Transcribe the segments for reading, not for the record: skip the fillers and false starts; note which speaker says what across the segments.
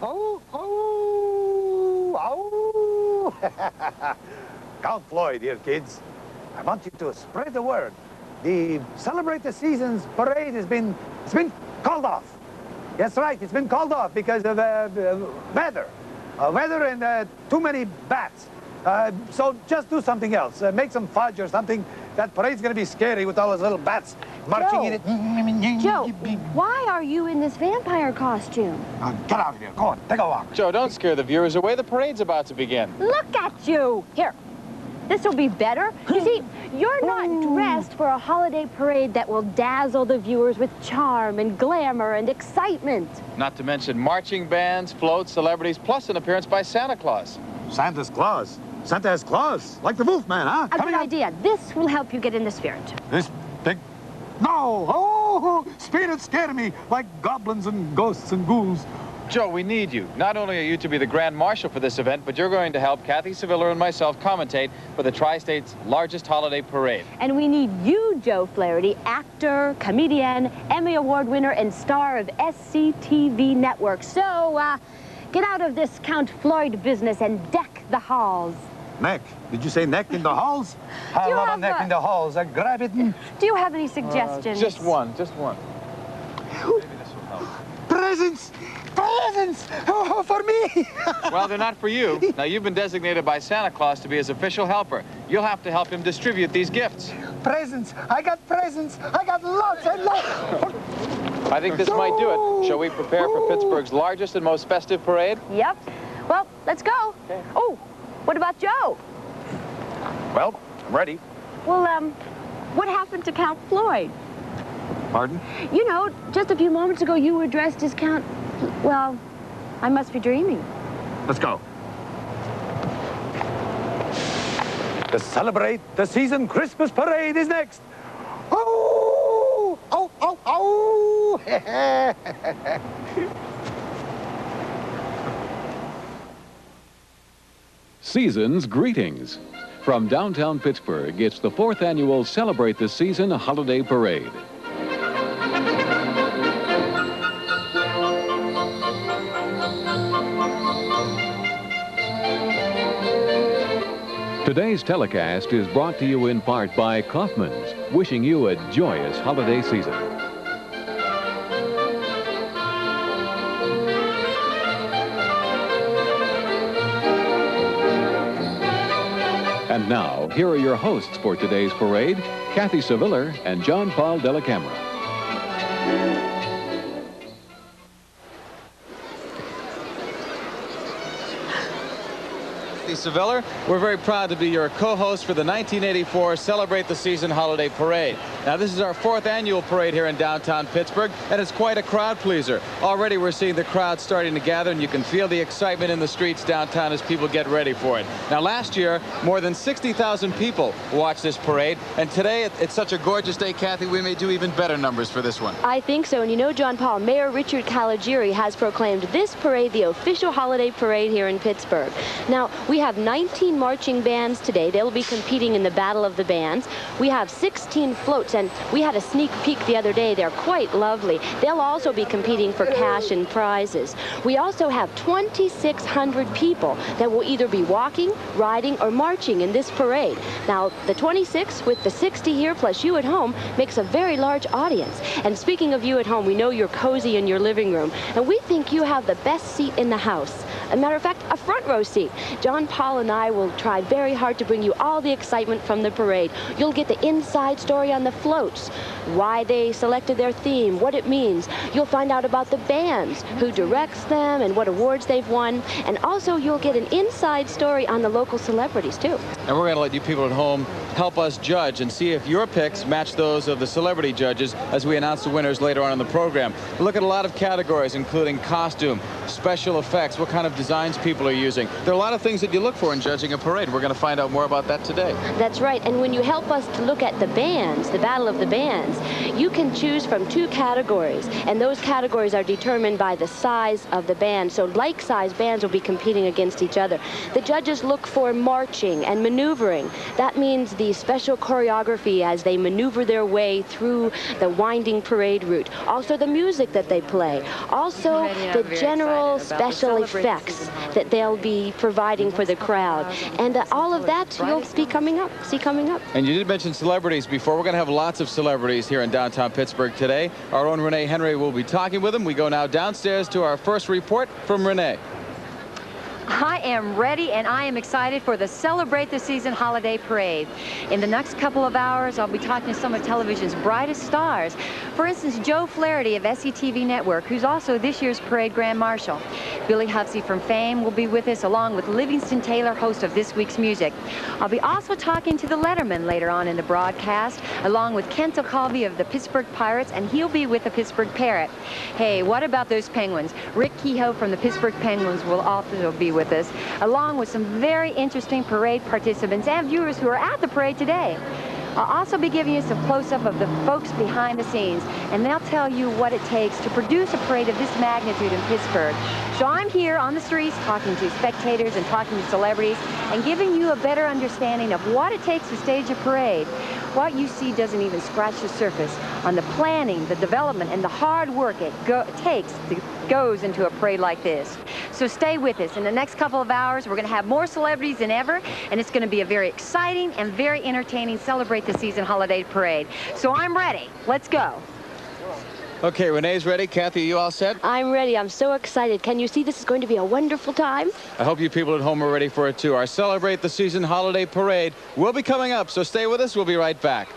Speaker 1: Oh, oh, oh. Count Floyd here, kids. I want you to spread the word. The Celebrate the Seasons parade it's been called off. That's right, it's been called off because of weather. Weather and too many bats. So just do something else. Make some fudge or something. That parade's going to be scary with all those little bats marching in it.
Speaker 2: Joe, why are you in this vampire costume?
Speaker 1: Get out of here. Go on, take a walk.
Speaker 3: Joe, don't scare the viewers away. The parade's about to begin.
Speaker 2: Look at you. Here, this will be better. You see, you're not dressed for a holiday parade that will dazzle the viewers with charm and glamour and excitement.
Speaker 3: Not to mention marching bands, floats, celebrities, plus an appearance by Santa Claus.
Speaker 1: Santa's claws. Santa has claws, like the Wolfman, huh?
Speaker 2: A good idea. This will help you get in the spirit.
Speaker 1: This big... No! Oh, spirits scare me, like goblins and ghosts and ghouls.
Speaker 3: Joe, we need you. Not only are you to be the Grand Marshal for this event, but you're going to help Kathy Sevilla and myself commentate for the Tri-State's largest holiday parade.
Speaker 2: And we need you, Joe Flaherty, actor, comedian, Emmy Award winner, and star of SCTV Network. So, get out of this Count Floyd business and deck the halls.
Speaker 1: Neck? Did you say neck in the halls? I love a neck in the halls. I grab it and...
Speaker 2: Do you have any suggestions?
Speaker 3: Just one, just one. Maybe this will help.
Speaker 1: Presents! Presents! Oh, for me!
Speaker 3: Well, they're not for you. Now, you've been designated by Santa Claus to be his official helper. You'll have to help him distribute these gifts.
Speaker 1: Presents! I got presents! I got lots and lots!
Speaker 3: I think this might do it. Shall we prepare for Pittsburgh's largest and most festive parade?
Speaker 2: Yep. Well, let's go.
Speaker 3: Okay.
Speaker 2: Oh, what about Joe?
Speaker 3: Well, I'm ready.
Speaker 2: Well, what happened to Count Floyd?
Speaker 3: Pardon?
Speaker 2: You know, just a few moments ago, you were dressed as Count... Well, I must be dreaming.
Speaker 1: Let's go. To celebrate the season Christmas parade is next. Oh! Oh, oh, oh!
Speaker 4: Season's greetings. From downtown Pittsburgh, it's the 4th annual Celebrate the Season Holiday Parade. Today's telecast is brought to you in part by Kaufman's, wishing you a joyous holiday season. And now, here are your hosts for today's parade, Kathy Sevilla and John Paul Della Camera.
Speaker 3: Sevilla, we're very proud to be your co-host for the 1984 Celebrate the Season Holiday Parade. Now, this is our 4th annual parade here in downtown Pittsburgh, and it's quite a crowd pleaser. Already we're seeing the crowd starting to gather, and you can feel the excitement in the streets downtown as people get ready for it. Now, last year, more than 60,000 people watched this parade, and today it's such a gorgeous day, Kathy, we may do even better numbers for this one.
Speaker 2: I think so, and you know, John Paul, Mayor Richard Caligiuri has proclaimed this parade the official holiday parade here in Pittsburgh. Now, we have 19 marching bands today. They'll be competing in the Battle of the Bands. We have 16 floats, and we had a sneak peek the other day. They're quite lovely. They'll also be competing for cash and prizes. We also have 2,600 people that will either be walking, riding, or marching in this parade. Now, the 26 with the 60 here plus you at home makes a very large audience. And speaking of you at home, we know you're cozy in your living room, and we think you have the best seat in the house. As a matter of fact, a front row seat. John Paul and I will try very hard to bring you all the excitement from the parade. You'll get the inside story on the floats, why they selected their theme, what it means. You'll find out about the bands, who directs them, and what awards they've won. And also, you'll get an inside story on the local celebrities, too.
Speaker 3: And we're going to let you people at home help us judge and see if your picks match those of the celebrity judges as we announce the winners later on in the program. We'll look at a lot of categories, including costume, special effects, what kind of designs people are using. There are a lot of things that you look for in judging a parade. We're going to find out more about that today.
Speaker 2: That's right. And when you help us to look at the bands, the Battle of the Bands, you can choose from 2 categories. And those categories are determined by the size of the band. So like-sized bands will be competing against each other. The judges look for marching and maneuvering. That means the special choreography as they maneuver their way through the winding parade route. Also the music that they play. Also the general special effects that they'll be providing for the crowd. And all of that you'll see coming up.
Speaker 3: And you did mention celebrities before. We're going to have lots of celebrities here in downtown Pittsburgh today. Our own Renee Henry will be talking with them. We go now downstairs to our first report from Renee.
Speaker 5: I am ready and I am excited for the Celebrate the Season Holiday Parade. In the next couple of hours, I'll be talking to some of television's brightest stars. For instance, Joe Flaherty of SCTV Network, who's also this year's parade Grand Marshal. Billy Huffsey from Fame will be with us, along with Livingston Taylor, host of This Week's Music. I'll be also talking to the Letterman later on in the broadcast, along with Kent O'Colby of the Pittsburgh Pirates, and he'll be with the Pittsburgh Parrot. Hey, what about those Penguins? Rick Kehoe from the Pittsburgh Penguins will also be with us, along with some very interesting parade participants and viewers who are at the parade today. I'll also be giving you some close-up of the folks behind the scenes, and they'll tell you what it takes to produce a parade of this magnitude in Pittsburgh. So I'm here on the streets talking to spectators and talking to celebrities and giving you a better understanding of what it takes to stage a parade. What you see doesn't even scratch the surface on the planning, the development, and the hard work it goes into a parade like this. So stay with us. In the next couple of hours, we're going to have more celebrities than ever, and it's going to be a very exciting and very entertaining Celebrate the Season Holiday Parade. So I'm ready. Let's go.
Speaker 3: Okay, Renee's ready. Kathy, are you all set?
Speaker 2: I'm ready. I'm so excited. Can you see this is going to be a wonderful time?
Speaker 3: I hope you people at home are ready for it too. Our Celebrate the Season Holiday Parade will be coming up, so stay with us. We'll be right back.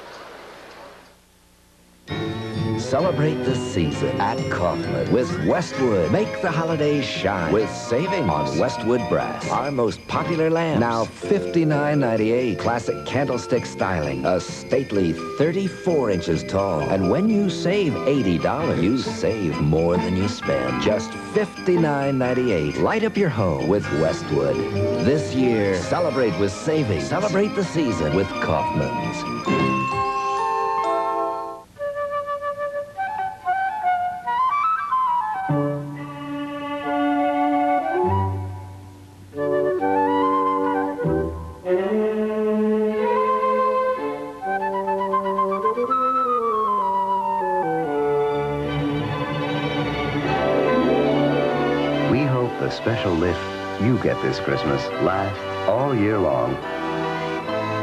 Speaker 6: Celebrate the season at Kaufman with Westwood. Make the holidays shine with savings on Westwood brass. Our most popular lamp, now $59.98. Classic candlestick styling, a stately 34 inches tall. And when you save $80, you save more than you spend. Just $59.98. Light up your home with Westwood. This year, celebrate with savings. Celebrate the season with Kaufman's.
Speaker 7: Special lift you get this Christmas lasts all year long.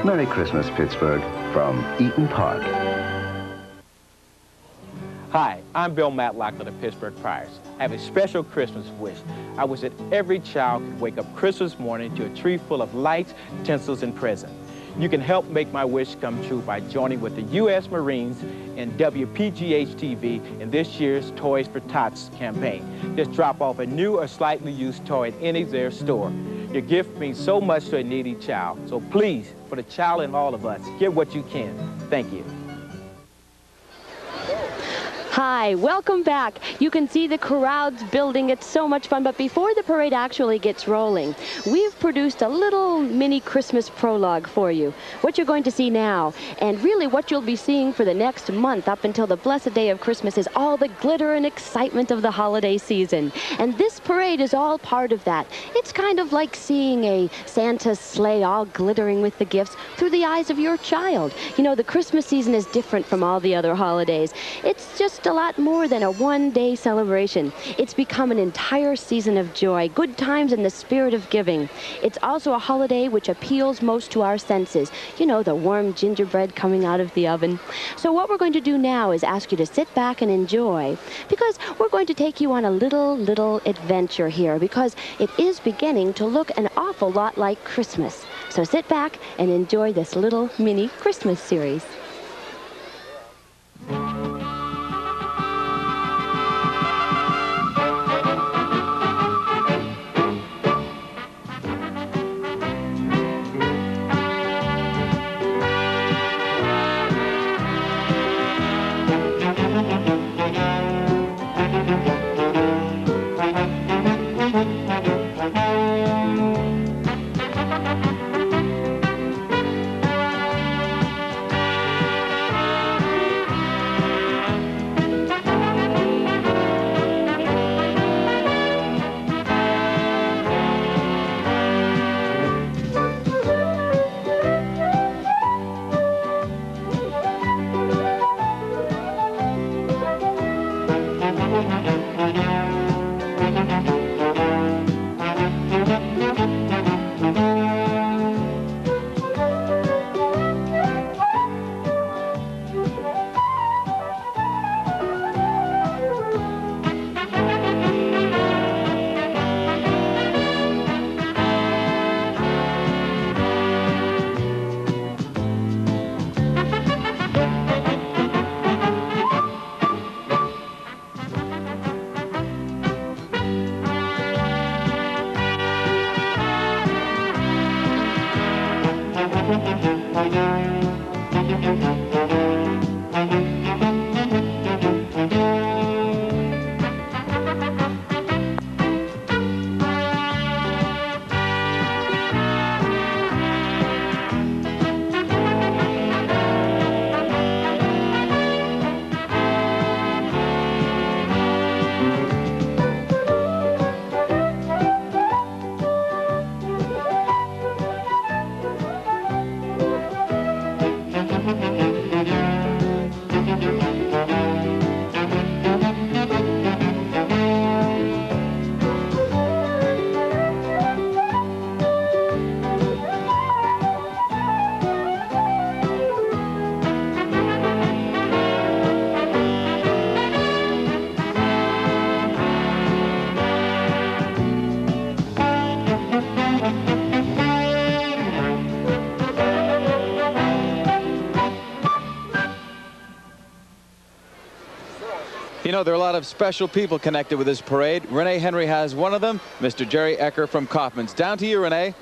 Speaker 7: Merry Christmas, Pittsburgh, from Eaton Park.
Speaker 8: Hi, I'm Bill Matlock of the Pittsburgh Pirates. I have a special Christmas wish. I wish that every child could wake up Christmas morning to a tree full of lights, tinsels, and presents. You can help make my wish come true by joining with the U.S. Marines and WPGH-TV in this year's Toys for Tots campaign. Just drop off a new or slightly used toy at any of their store. Your gift means so much to a needy child. So please, for the child and all of us, give what you can. Thank you.
Speaker 2: Hi, welcome back. You can see the crowds building. It's so much fun. But before the parade actually gets rolling, we've produced a little mini Christmas prologue for you. What you're going to see now, and really what you'll be seeing for the next month up until the blessed day of Christmas, is all the glitter and excitement of the holiday season. And this parade is all part of that. It's kind of like seeing a Santa's sleigh all glittering with the gifts through the eyes of your child. You know, the Christmas season is different from all the other holidays. It's just a lot more than a one-day celebration. It's become an entire season of joy, good times, and the spirit of giving. It's also a holiday which appeals most to our senses. You know, the warm gingerbread coming out of the oven. So what we're going to do now is ask you to sit back and enjoy, because we're going to take you on a little adventure here, because it is beginning to look an awful lot like Christmas. So sit back and enjoy this little mini Christmas series.
Speaker 3: You know, there are a lot of special people connected with this parade. Renee Henry has one of them, Mr. Jerry Ecker from Kaufman's. Down to you, Renee.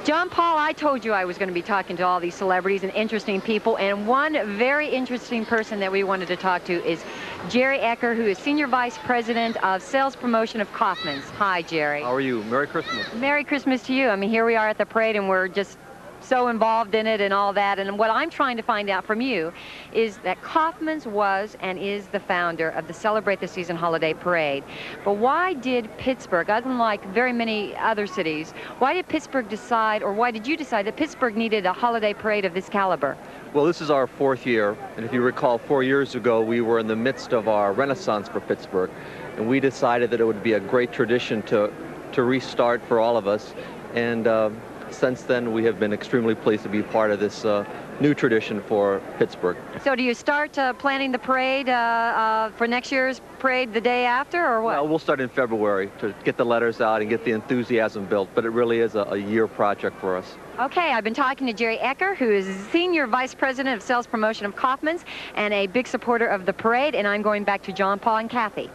Speaker 5: John Paul, I told you I was going to be talking to all these celebrities and interesting people, and one very interesting person that we wanted to talk to is Jerry Ecker, who is Senior Vice President of Sales Promotion of Kaufman's. Hi, Jerry.
Speaker 9: How are you? Merry Christmas.
Speaker 5: Merry Christmas to you. I mean, here we are at the parade, and we're just so involved in it and all that. And what I'm trying to find out from you is that Kaufman's was and is the founder of the Celebrate the Season Holiday Parade. But why did Pittsburgh, unlike very many other cities, why did Pittsburgh decide, or why did you decide that Pittsburgh needed a holiday parade of this caliber?
Speaker 9: Well, this is our 4th year, and if you recall, 4 years ago we were in the midst of our renaissance for Pittsburgh, and we decided that it would be a great tradition to restart for all of us. And since then, we have been extremely pleased to be part of this new tradition for Pittsburgh.
Speaker 5: So do you start planning the parade for next year's parade the day after, or what?
Speaker 9: Well, we'll start in February to get the letters out and get the enthusiasm built, but it really is a year project for us.
Speaker 5: Okay, I've been talking to Jerry Ecker, who is Senior Vice President of Sales Promotion of Kaufman's and a big supporter of the parade, and I'm going back to John Paul and Kathy.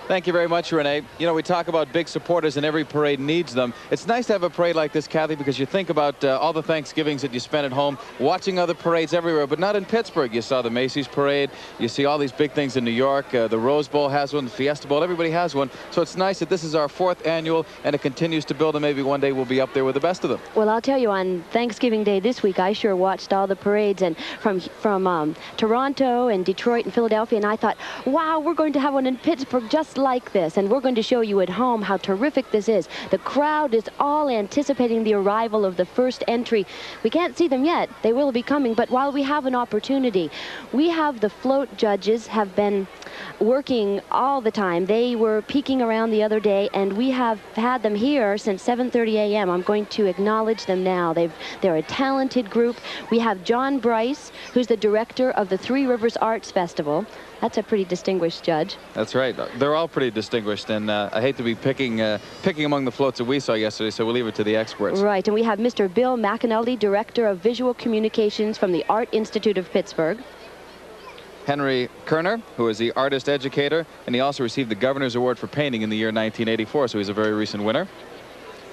Speaker 3: Thank you very much, Renee. You know, we talk about big supporters and every parade needs them. It's nice to have a parade like this, Kathy, because you think about all the Thanksgivings that you spend at home watching other parades everywhere, but not in Pittsburgh. You saw the Macy's parade. You see all these big things in New York. The Rose Bowl has one, the Fiesta Bowl. Everybody has one. So it's nice that this is our 4th annual, and it continues to build, and maybe one day we'll be up there with the best of them.
Speaker 2: Well, I'll tell you, on Thanksgiving Day this week, I sure watched all the parades, and from Toronto and Detroit and Philadelphia, and I thought, wow, we're going to have one in Pittsburgh just like this. And we're going to show you at home how terrific this is. The crowd is all anticipating the arrival of the first entry. We can't see them yet. They will be coming, but while we have an opportunity, we have the float judges have been working all the time. They were peeking around the other day, and we have had them here since 7:30 a.m. I'm going to acknowledge them now. They're a talented group. We have John Bryce, who's the director of the Three Rivers Arts Festival. That's a pretty distinguished judge.
Speaker 3: That's right. They're all pretty distinguished, and I hate to be picking among the floats that we saw yesterday, so we'll leave it to the experts.
Speaker 2: Right, and we have Mr. Bill McAnally, Director of Visual Communications from the Art Institute of Pittsburgh.
Speaker 3: Henry Kerner, who is the artist educator, and he also received the Governor's Award for Painting in the year 1984, so he's a very recent winner.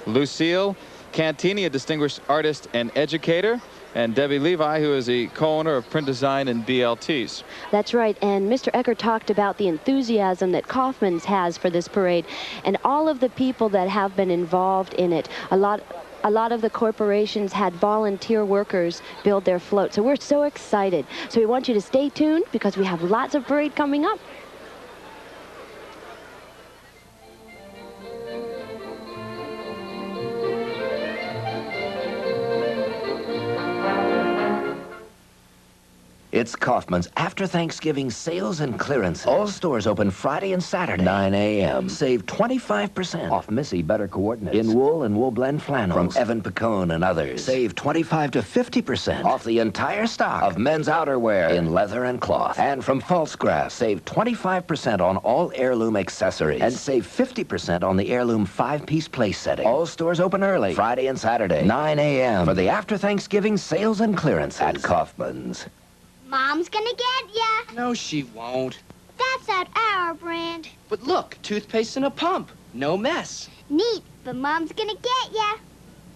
Speaker 3: Lucille Cantini, a distinguished artist and educator. and Debbie Levi, who is the co-owner of Print Design and BLTs.
Speaker 2: That's right, and Mr. Ecker talked about the enthusiasm that Kaufman's has for this parade and all of the people that have been involved in it. A lot of the corporations had volunteer workers build their float, so we're so excited. So we want you to stay tuned because we have lots of parade coming up.
Speaker 6: It's Kaufman's After Thanksgiving Sales and Clearances. All stores open Friday and Saturday, 9 a.m. Save 25% off Missy Better Coordinates in wool and wool blend flannels from Evan Picone and others. Save 25 to 50% off the entire stock of men's outerwear in leather and cloth. And from False-Grass, save 25% on all heirloom accessories. And save 50% on the heirloom 5-piece place setting. All stores open early Friday and Saturday, 9 a.m. for the After Thanksgiving Sales and Clearances at Kaufman's.
Speaker 10: Mom's gonna get ya.
Speaker 11: No, she won't.
Speaker 10: That's at our brand.
Speaker 11: But look, toothpaste in a pump. No mess.
Speaker 10: Neat, but Mom's gonna get ya.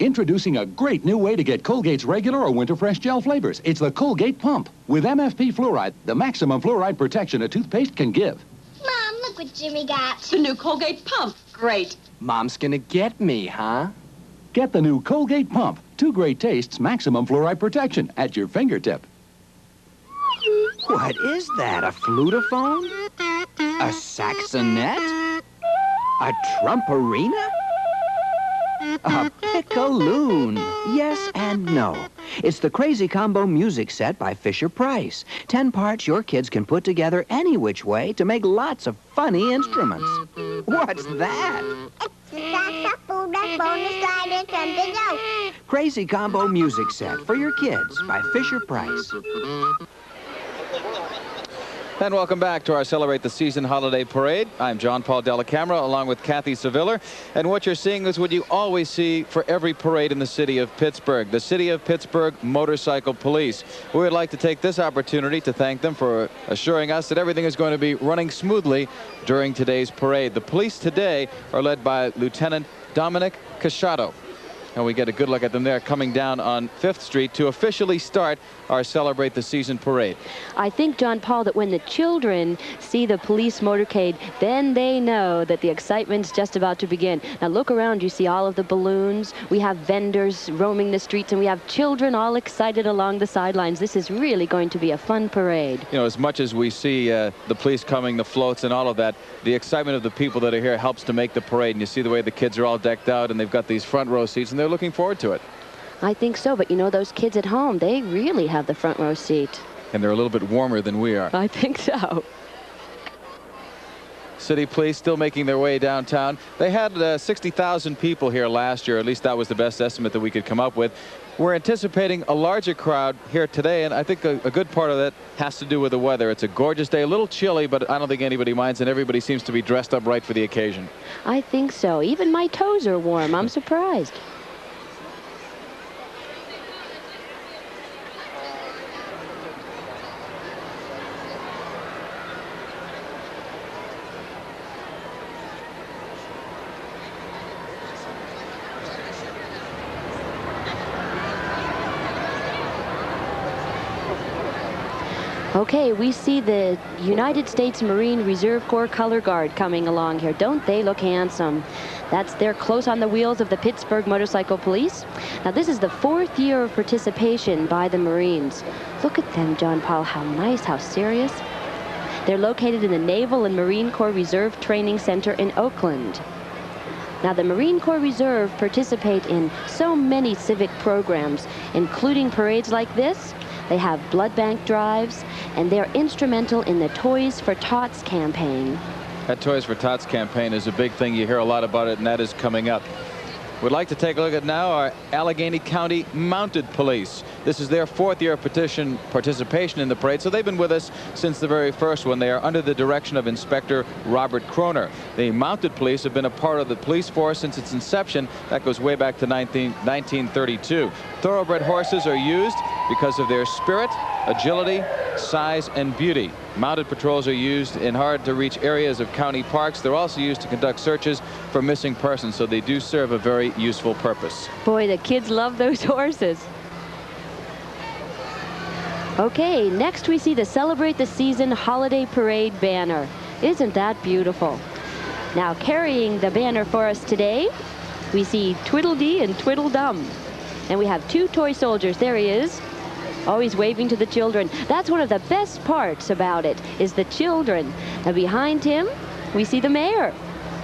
Speaker 12: Introducing a great new way to get Colgate's regular or Winter Fresh gel flavors. It's the Colgate Pump. With MFP fluoride, the maximum fluoride protection a toothpaste can give.
Speaker 10: Mom, look what Jimmy got.
Speaker 13: The new Colgate Pump. Great.
Speaker 11: Mom's gonna get me, huh?
Speaker 12: Get the new Colgate Pump. 2 great tastes, maximum fluoride protection at your fingertip.
Speaker 11: What is that, a flutophone? A saxonet? A trumperina? A piccaloon. Yes and no. It's the Crazy Combo music set by Fisher-Price. 10 parts your kids can put together any which way to make lots of funny instruments. What's that?
Speaker 10: It's the saxophone bonus slide and trumpet out.
Speaker 11: Crazy Combo music set for your kids by Fisher-Price.
Speaker 3: And welcome back to our Celebrate the Season Holiday Parade. I'm John Paul Della Camera along with Kathy Seviller. And what you're seeing is what you always see for every parade in the city of Pittsburgh, the City of Pittsburgh Motorcycle Police. We would like to take this opportunity to thank them for assuring us that everything is going to be running smoothly during today's parade. The police today are led by Lieutenant Dominic Casciato. And we get a good look at them there coming down on 5th Street to officially start our Celebrate the Season parade.
Speaker 2: I think, John Paul, that when the children see the police motorcade, then they know that the excitement's just about to begin. Now look around, you see all of the balloons. We have vendors roaming the streets, and we have children all excited along the sidelines. This is really going to be a fun parade.
Speaker 3: You know, as much as we see the police coming, the floats and all of that, the excitement of the people that are here helps to make the parade. And you see the way the kids are all decked out, and they've got these front row seats, and they're looking forward to it.
Speaker 2: I think so, but you know, those kids at home, they really have the front row seat.
Speaker 3: And they're a little bit warmer than we are.
Speaker 2: I think so.
Speaker 3: City police still making their way downtown. They had 60,000 people here last year. At least that was the best estimate that we could come up with. We're anticipating a larger crowd here today, and I think a good part of that has to do with the weather. It's a gorgeous day, a little chilly, but I don't think anybody minds, and everybody seems to be dressed up right for the occasion.
Speaker 2: I think so. Even my toes are warm. I'm surprised. Okay, we see the United States Marine Reserve Corps Color Guard coming along here. Don't they look handsome? They're close on the wheels of the Pittsburgh Motorcycle Police. Now, this is the 4th year of participation by the Marines. Look at them, John Paul. How nice, how serious. They're located in the Naval and Marine Corps Reserve Training Center in Oakland. Now, the Marine Corps Reserve participate in so many civic programs, including parades like this. They have blood bank drives, and they're instrumental in the Toys for Tots campaign.
Speaker 3: That Toys for Tots campaign is a big thing. You hear a lot about it, and that is coming up. We'd like to take a look at now our Allegheny County Mounted Police. This is their 4th year of participation in the parade, so they've been with us since the very first one. They are under the direction of Inspector Robert Kroner. The Mounted Police have been a part of the police force since its inception. That goes way back to 1932. Thoroughbred horses are used because of their spirit, agility, size, and beauty. Mounted patrols are used in hard-to-reach areas of county parks. They're also used to conduct searches for missing persons, so they do serve a very useful purpose.
Speaker 2: Boy, the kids love those horses. Okay, next we see the Celebrate the Season Holiday Parade banner. Isn't that beautiful? Now, carrying the banner for us today, we see Tweedledee and Tweedledum. And we have two toy soldiers. There he is, always waving to the children. That's one of the best parts about it, is the children. And behind him, we see the mayor.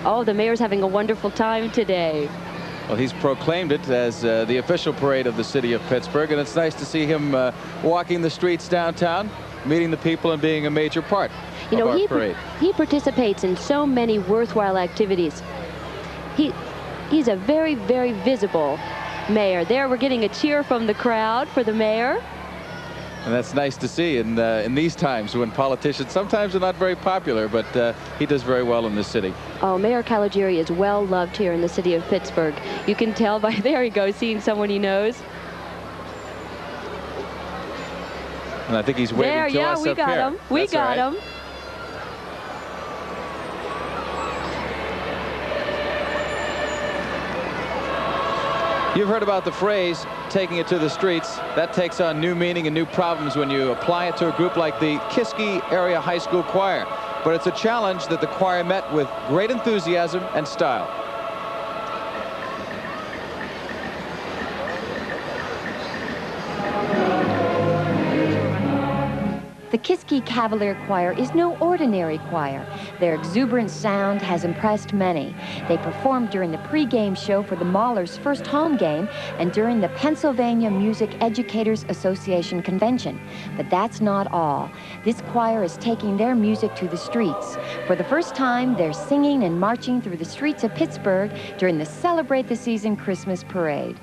Speaker 2: Oh, the mayor's having a wonderful time today.
Speaker 3: Well, he's proclaimed it as the official parade of the city of Pittsburgh, and it's nice to see him walking the streets downtown, meeting the people, and being a major part of our parade.
Speaker 2: He participates in so many worthwhile activities. He's a very, very visible mayor. There, we're getting a cheer from the crowd for the mayor.
Speaker 3: And that's nice to see in these times when politicians sometimes are not very popular, but he does very well in the city.
Speaker 2: Oh, Mayor Caligiuri is well loved here in the city of Pittsburgh. You can tell by, there he goes, seeing someone he knows.
Speaker 3: And I think he's waving to us up here.
Speaker 2: We got him. We got him.
Speaker 3: You've heard about the phrase, taking it to the streets. That takes on new meaning and new problems when you apply it to a group like the Kiski Area High School Choir. But it's a challenge that the choir met with great enthusiasm and style.
Speaker 5: The Kiski Cavalier Choir is no ordinary choir. Their exuberant sound has impressed many. They performed during the pregame show for the Maulers' first home game and during the Pennsylvania Music Educators Association convention. But that's not all. This choir is taking their music to the streets. For the first time, they're singing and marching through the streets of Pittsburgh during the Celebrate the Season Christmas Parade.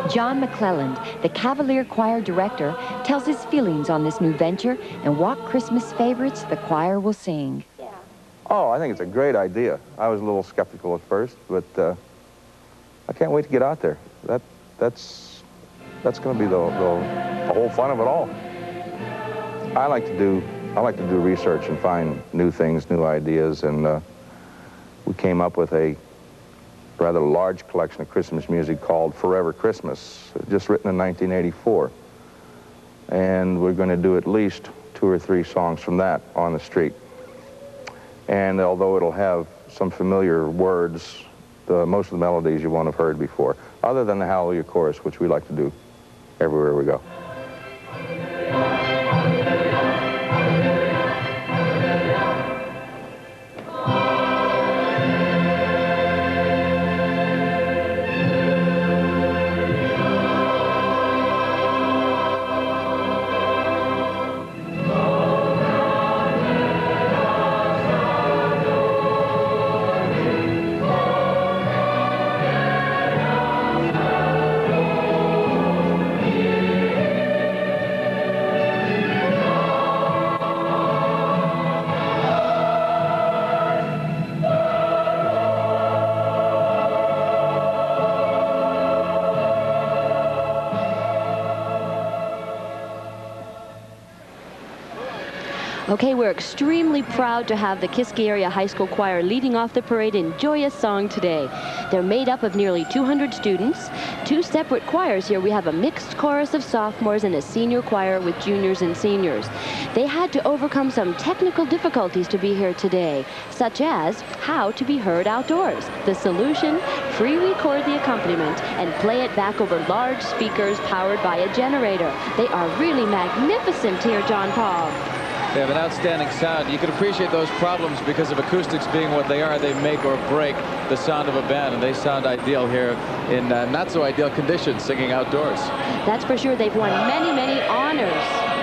Speaker 5: John McClelland, the Cavalier Choir director, tells his feelings on this new venture and what Christmas favorites the choir will sing.
Speaker 14: Oh, I think it's a great idea. I was a little skeptical at first, but I can't wait to get out there. That's going to be the whole fun of it all. I like to do research and find new things, new ideas, and we came up with a rather large collection of Christmas music called Forever Christmas, just written in 1984. And we're going to do at least 2 or 3 songs from that on the street. And although it'll have some familiar words, most of the melodies you won't have heard before, other than the Hallelujah Chorus, which we like to do everywhere we go.
Speaker 2: Okay, we're extremely proud to have the Kiski Area High School Choir leading off the parade in joyous song today. They're made up of nearly 200 students, 2 separate choirs here. We have a mixed chorus of sophomores and a senior choir with juniors and seniors. They had to overcome some technical difficulties to be here today, such as how to be heard outdoors. The solution, pre-record the accompaniment and play it back over large speakers powered by a generator. They are really magnificent here, John Paul.
Speaker 3: They have an outstanding sound. You can appreciate those problems because of acoustics being what they are. They make or break the sound of a band, and they sound ideal here in not so ideal conditions, singing outdoors.
Speaker 2: That's for sure. They've won many, many honors.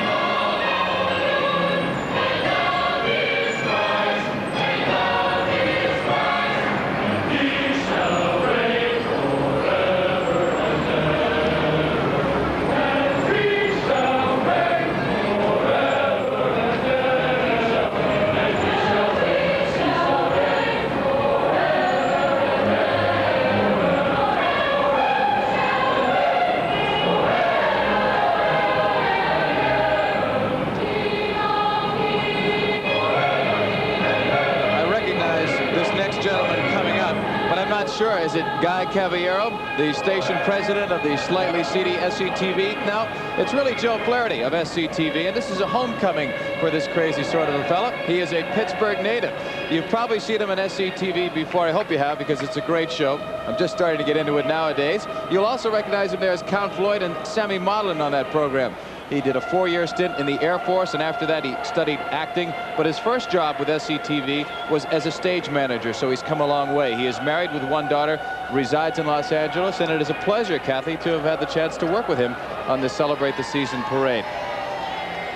Speaker 3: sure. Is it Guy Cavallero, the station president of the slightly seedy SCTV? No, it's really Joe Flaherty of SCTV, and this is a homecoming for this crazy sort of a fella. He is a Pittsburgh native. You've probably seen him on SCTV before. I hope you have, because it's a great show. I'm just starting to get into it nowadays. You'll also recognize him there as Count Floyd and Sammy Maudlin on that program. He did a 4-year stint in the Air Force, and after that he studied acting. But his first job with SCTV was as a stage manager, so he's come a long way. He is married with 1 daughter, resides in Los Angeles, and it is a pleasure, Kathy, to have had the chance to work with him on the Celebrate the Season parade.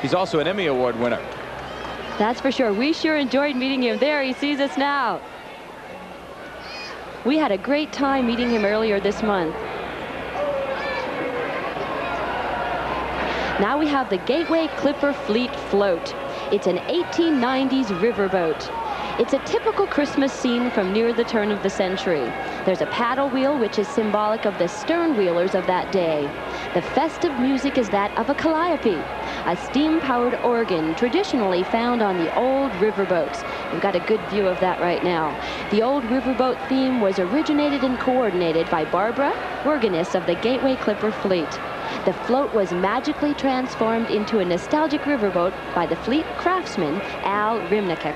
Speaker 3: He's also an Emmy Award winner.
Speaker 2: That's for sure. We sure enjoyed meeting him. There, he sees us now. We had a great time meeting him earlier this month. Now we have the Gateway Clipper Fleet float. It's an 1890s riverboat. It's a typical Christmas scene from near the turn of the century. There's a paddle wheel, which is symbolic of the stern wheelers of that day. The festive music is that of a calliope, a steam-powered organ traditionally found on the old riverboats. We've got a good view of that right now. The old riverboat theme was originated and coordinated by Barbara, organist of the Gateway Clipper Fleet. The float was magically transformed into a nostalgic riverboat by the fleet craftsman, Al Rimnikek.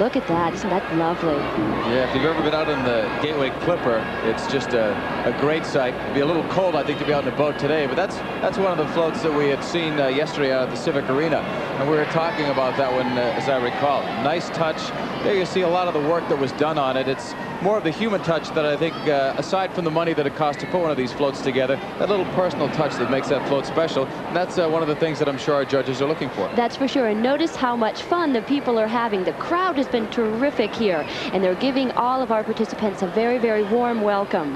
Speaker 2: Look at that. Isn't that lovely?
Speaker 3: Yeah, if you've ever been out on the Gateway Clipper, it's just a great sight. It'd be a little cold, I think, to be out in a boat today, but that's one of the floats that we had seen yesterday out at the Civic Arena, and we were talking about that one, as I recall. Nice touch. There you see a lot of the work that was done on it. It's more of the human touch that I think, aside from the money that it costs to put one of these floats together, that little personal touch that makes that float special. And that's one of the things that I'm sure our judges are looking for.
Speaker 2: That's for sure. And notice how much fun the people are having. The crowd has been terrific here, and they're giving all of our participants a very, very warm welcome.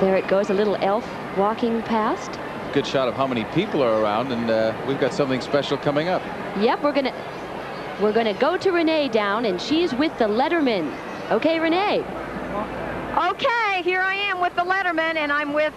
Speaker 2: There it goes, a little elf walking past.
Speaker 3: Good shot of how many people are around, and we've got something special coming up.
Speaker 2: Yep, we're gonna go to Renee down, and she's with the Letterman. Okay, Renee.
Speaker 5: Okay, here I am with the Letterman, and I'm with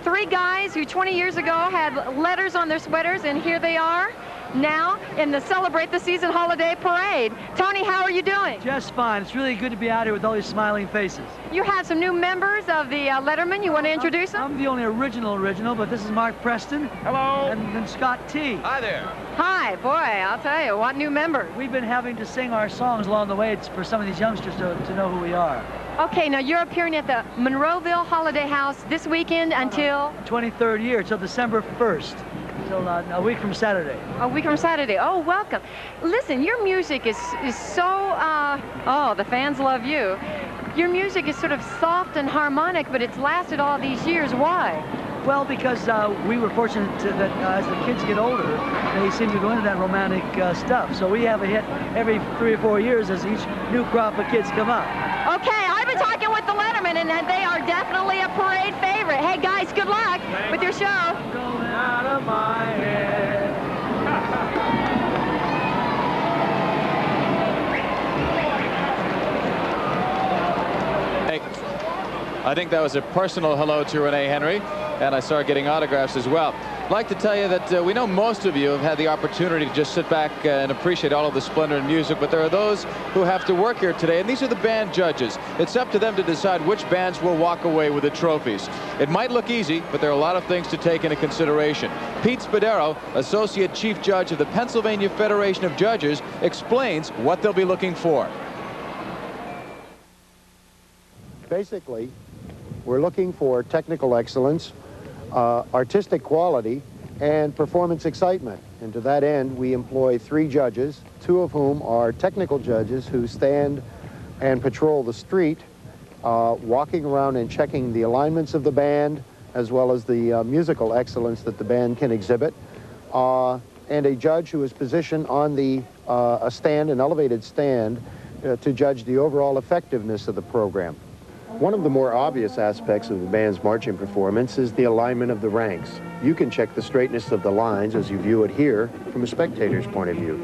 Speaker 5: 3 guys who 20 years ago had letters on their sweaters, and here they are now in the Celebrate the Season Holiday Parade. Tony, how are you doing?
Speaker 15: Just fine. It's really good to be out here with all these smiling faces.
Speaker 5: You have some new members of the Letterman. You want to introduce them?
Speaker 15: I'm the only original, but this is Mark Preston.
Speaker 3: Hello.
Speaker 15: And then Scott T.
Speaker 3: Hi there.
Speaker 5: Hi, boy, I'll tell you, what new members?
Speaker 15: We've been having to sing our songs along the way for some of these youngsters to know who we are.
Speaker 5: Okay, now you're appearing at the Monroeville Holiday House this weekend until?
Speaker 15: 23rd year, till December 1st. Until a week from Saturday.
Speaker 5: A week from Saturday. Oh, welcome. Listen, your music is so, oh, the fans love you. Your music is sort of soft and harmonic, but it's lasted all these years. Why?
Speaker 15: Well, because we were fortunate that as the kids get older, they seem to go into that romantic stuff. So we have a hit every 3 or 4 years as each new crop of kids come up.
Speaker 5: Okay, I've been talking with the Letterman, and they are definitely a parade favorite. Hey, guys, good luck with your show.
Speaker 15: Going out of my head.
Speaker 3: I think that was a personal hello to Renee Henry, and I started getting autographs as well. I'd like to tell you that we know most of you have had the opportunity to just sit back and appreciate all of the splendor in music, but there are those who have to work here today, and these are the band judges. It's up to them to decide which bands will walk away with the trophies. It might look easy, but there are a lot of things to take into consideration. Pete Spadaro, Associate Chief Judge of the Pennsylvania Federation of Judges, explains what they'll be looking for.
Speaker 16: Basically, we're looking for technical excellence, artistic quality, and performance excitement. And to that end, we employ 3 judges, 2 of whom are technical judges who stand and patrol the street, walking around and checking the alignments of the band, as well as the musical excellence that the band can exhibit, and a judge who is positioned on a stand, an elevated stand, to judge the overall effectiveness of the program. One of the more obvious aspects of the band's marching performance is the alignment of the ranks. You can check the straightness of the lines as you view it here from a spectator's point of view.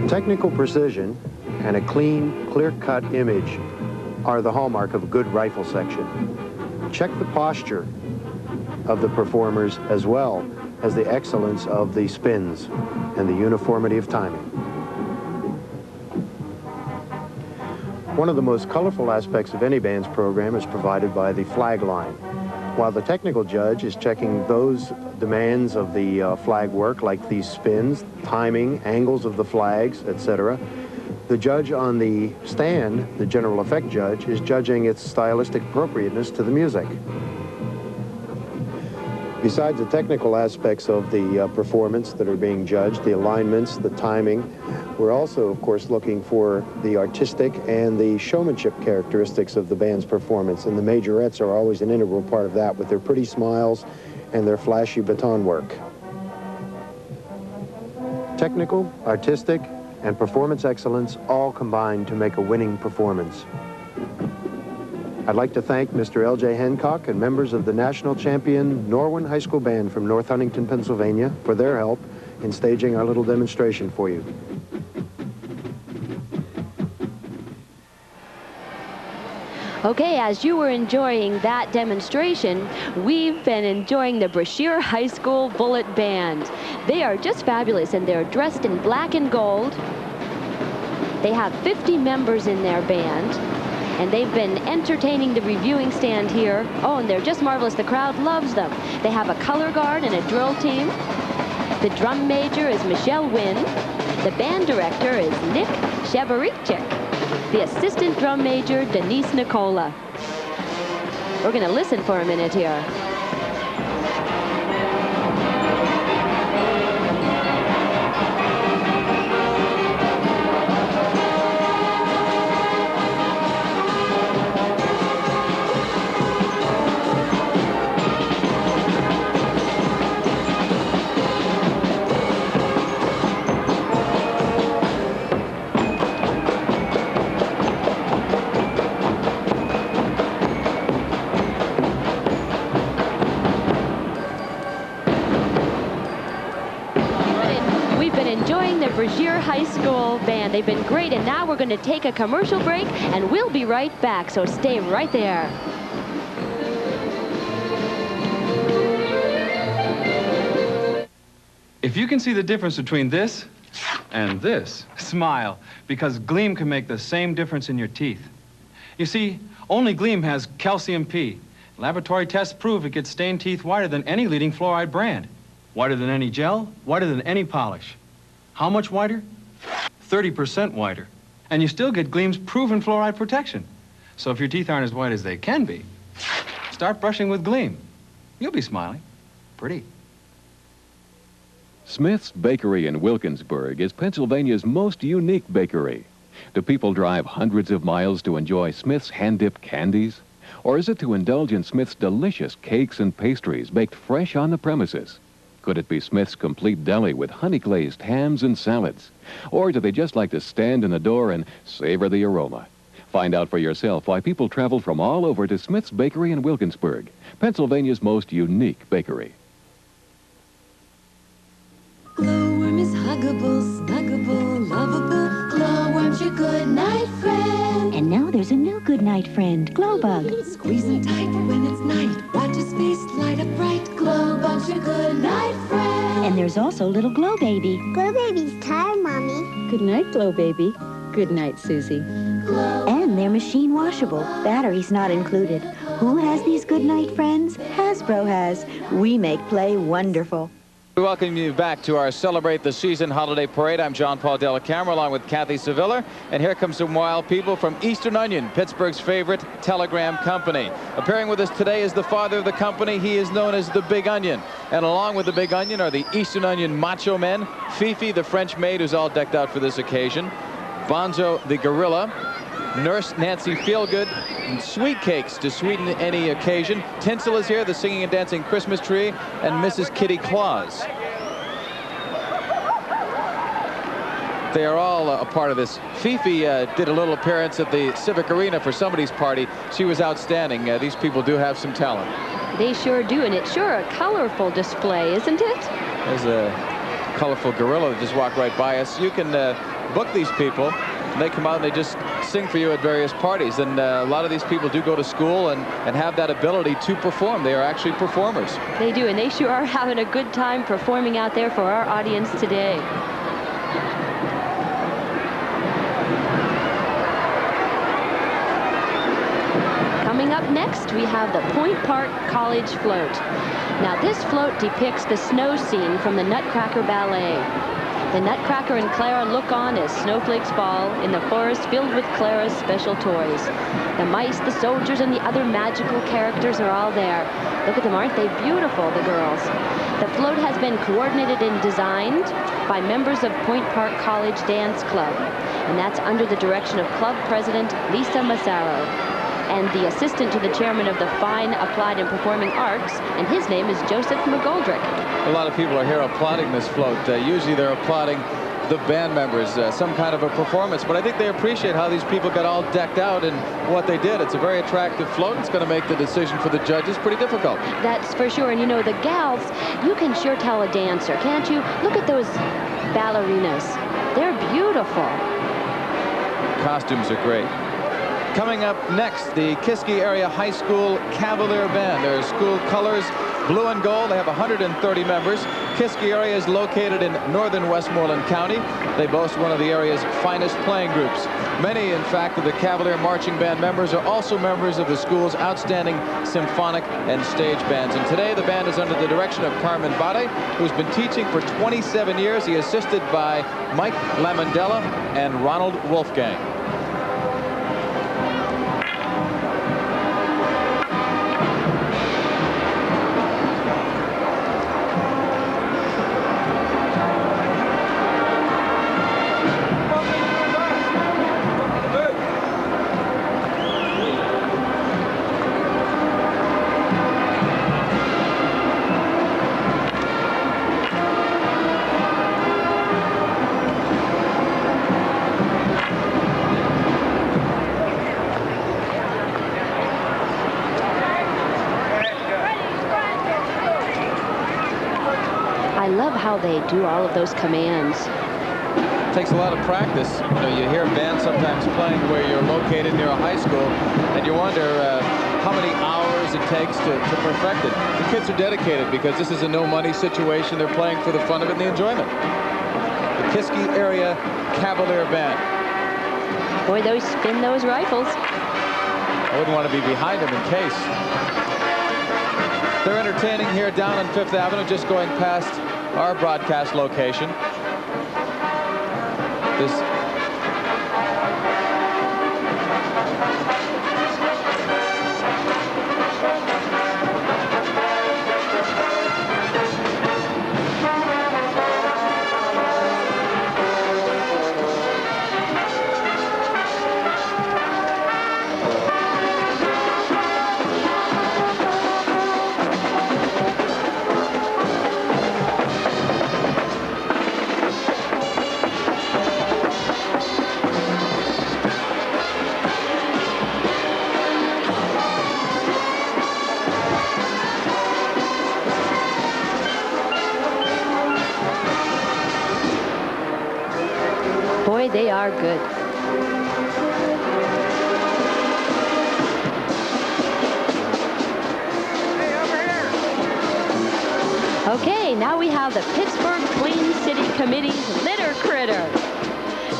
Speaker 16: Technical precision and a clean, clear-cut image are the hallmark of a good rifle section. Check the posture of the performers as well as the excellence of the spins and the uniformity of timing. One of the most colorful aspects of any band's program is provided by the flag line. While the technical judge is checking those demands of the flag work, like these spins, timing, angles of the flags, etc., the judge on the stand, the general effect judge, is judging its stylistic appropriateness to the music. Besides the technical aspects of the performance that are being judged, the alignments, the timing, we're also, of course, looking for the artistic and the showmanship characteristics of the band's performance, and the majorettes are always an integral part of that with their pretty smiles and their flashy baton work. Technical, artistic, and performance excellence all combine to make a winning performance. I'd like to thank Mr. L.J. Hancock and members of the national champion Norwin High School Band from North Huntington, Pennsylvania, for their help in staging our little demonstration for you.
Speaker 2: Okay, as you were enjoying that demonstration, we've been enjoying the Brashear High School Bullet Band. They are just fabulous, and they're dressed in black and gold. They have 50 members in their band, and they've been entertaining the reviewing stand here. Oh, and they're just marvelous. The crowd loves them. They have a color guard and a drill team. The drum major is Michelle Wynn. The band director is Nick Sheverichik. The assistant drum major, Denise Nicola. We're going to listen for a minute here. Brashear High School Band. They've been great, and now we're going to take a commercial break, and we'll be right back, so stay right there.
Speaker 17: If you can see the difference between this and this, smile, because Gleam can make the same difference in your teeth. You see, only Gleam has calcium P. Laboratory tests prove it gets stained teeth whiter than any leading fluoride brand. Whiter than any gel, whiter than any polish. How much whiter? 30% whiter. And you still get Gleam's proven fluoride protection. So if your teeth aren't as white as they can be, start brushing with Gleam. You'll be smiling. Pretty.
Speaker 4: Smith's Bakery in Wilkinsburg is Pennsylvania's most unique bakery. Do people drive hundreds of miles to enjoy Smith's hand-dipped candies? Or is it to indulge in Smith's delicious cakes and pastries baked fresh on the premises? Could it be Smith's complete deli with honey-glazed hams and salads? Or do they just like to stand in the door and savor the aroma? Find out for yourself why people travel from all over to Smith's Bakery in Wilkinsburg, Pennsylvania's most unique bakery.
Speaker 18: Glowworm is huggable, snuggable, lovable. Glowworm's your good night friend.
Speaker 19: And now there's a new good night friend, Glowbug.
Speaker 18: Squeezing tight when it's night. Watch his face light up bright. Glowbug's your good night friend.
Speaker 19: And there's also little Glow Baby.
Speaker 10: Glow Baby's tired, Mommy.
Speaker 20: Good night, Glow Baby. Good night, Susie.
Speaker 19: And they're machine washable. Batteries not included. Who has these good night friends? Hasbro has. We make play wonderful.
Speaker 3: We welcome you back to our Celebrate the Season Holiday Parade. I'm John Paul Della Camera along with Kathy Sevilla. And here comes some wild people from Eastern Onion, Pittsburgh's favorite telegram company. Appearing with us today is the father of the company. He is known as the Big Onion. And along with the Big Onion are the Eastern Onion macho men, Fifi, the French maid, who's all decked out for this occasion, Bonzo, the gorilla, Nurse Nancy Feelgood, and sweet cakes to sweeten any occasion. Tinsel is here, the singing and dancing Christmas tree, and Mrs. Kitty Claus. They are all a part of this. Fifi did a little appearance at the Civic Arena for somebody's party. She was outstanding. These people do have some talent.
Speaker 2: They sure do, and it's sure a colorful display, isn't it?
Speaker 3: There's a colorful gorilla that just walked right by us. You can book these people and they come out and they just sing for you at various parties. And a lot of these people do go to school and have that ability to perform. They are actually performers.
Speaker 2: They do, and they sure are having a good time performing out there for our audience today. Coming up next, we have the Point Park College Float. Now, this float depicts the snow scene from the Nutcracker Ballet. The Nutcracker and Clara look on as snowflakes fall in the forest filled with Clara's special toys. The mice, the soldiers, and the other magical characters are all there. Look at them, aren't they beautiful, the girls? The float has been coordinated and designed by members of Point Park College Dance Club, and that's under the direction of club president Lisa Massaro, and the assistant to the chairman of the Fine Applied and Performing Arts, and his name is Joseph McGoldrick.
Speaker 3: A lot of people are here applauding this float. Usually they're applauding the band members, some kind of a performance, but I think they appreciate how these people got all decked out and what they did. It's a very attractive float. It's going to make the decision for the judges pretty difficult.
Speaker 2: That's for sure, and you know, the gals, you can sure tell a dancer, can't you? Look at those ballerinas. They're beautiful.
Speaker 3: Costumes are great. Coming up next, the Kiski Area High School Cavalier Band. Their school colors, blue and gold. They have 130 members. Kiski area is located in northern Westmoreland County. They boast one of the area's finest playing groups. Many, in fact, of the Cavalier Marching Band members are also members of the school's outstanding symphonic and stage bands. And today, the band is under the direction of Carmen Bade, who's been teaching for 27 years. He is assisted by Mike Lamandella and Ronald Wolfgang.
Speaker 2: I love how they do all of those commands.
Speaker 3: It takes a lot of practice. You know, you hear bands sometimes playing where you're located near a high school, and you wonder how many hours it takes to perfect it. The kids are dedicated because this is a no-money situation. They're playing for the fun of it and the enjoyment. The Kiski Area Cavalier Band.
Speaker 2: Boy, those spin those rifles.
Speaker 3: I wouldn't want to be behind them in case. They're entertaining here down on 5th Avenue, just going past our broadcast location. This
Speaker 2: Boy, they are good. Okay, now we have the Pittsburgh Clean City Committee's Litter Critter.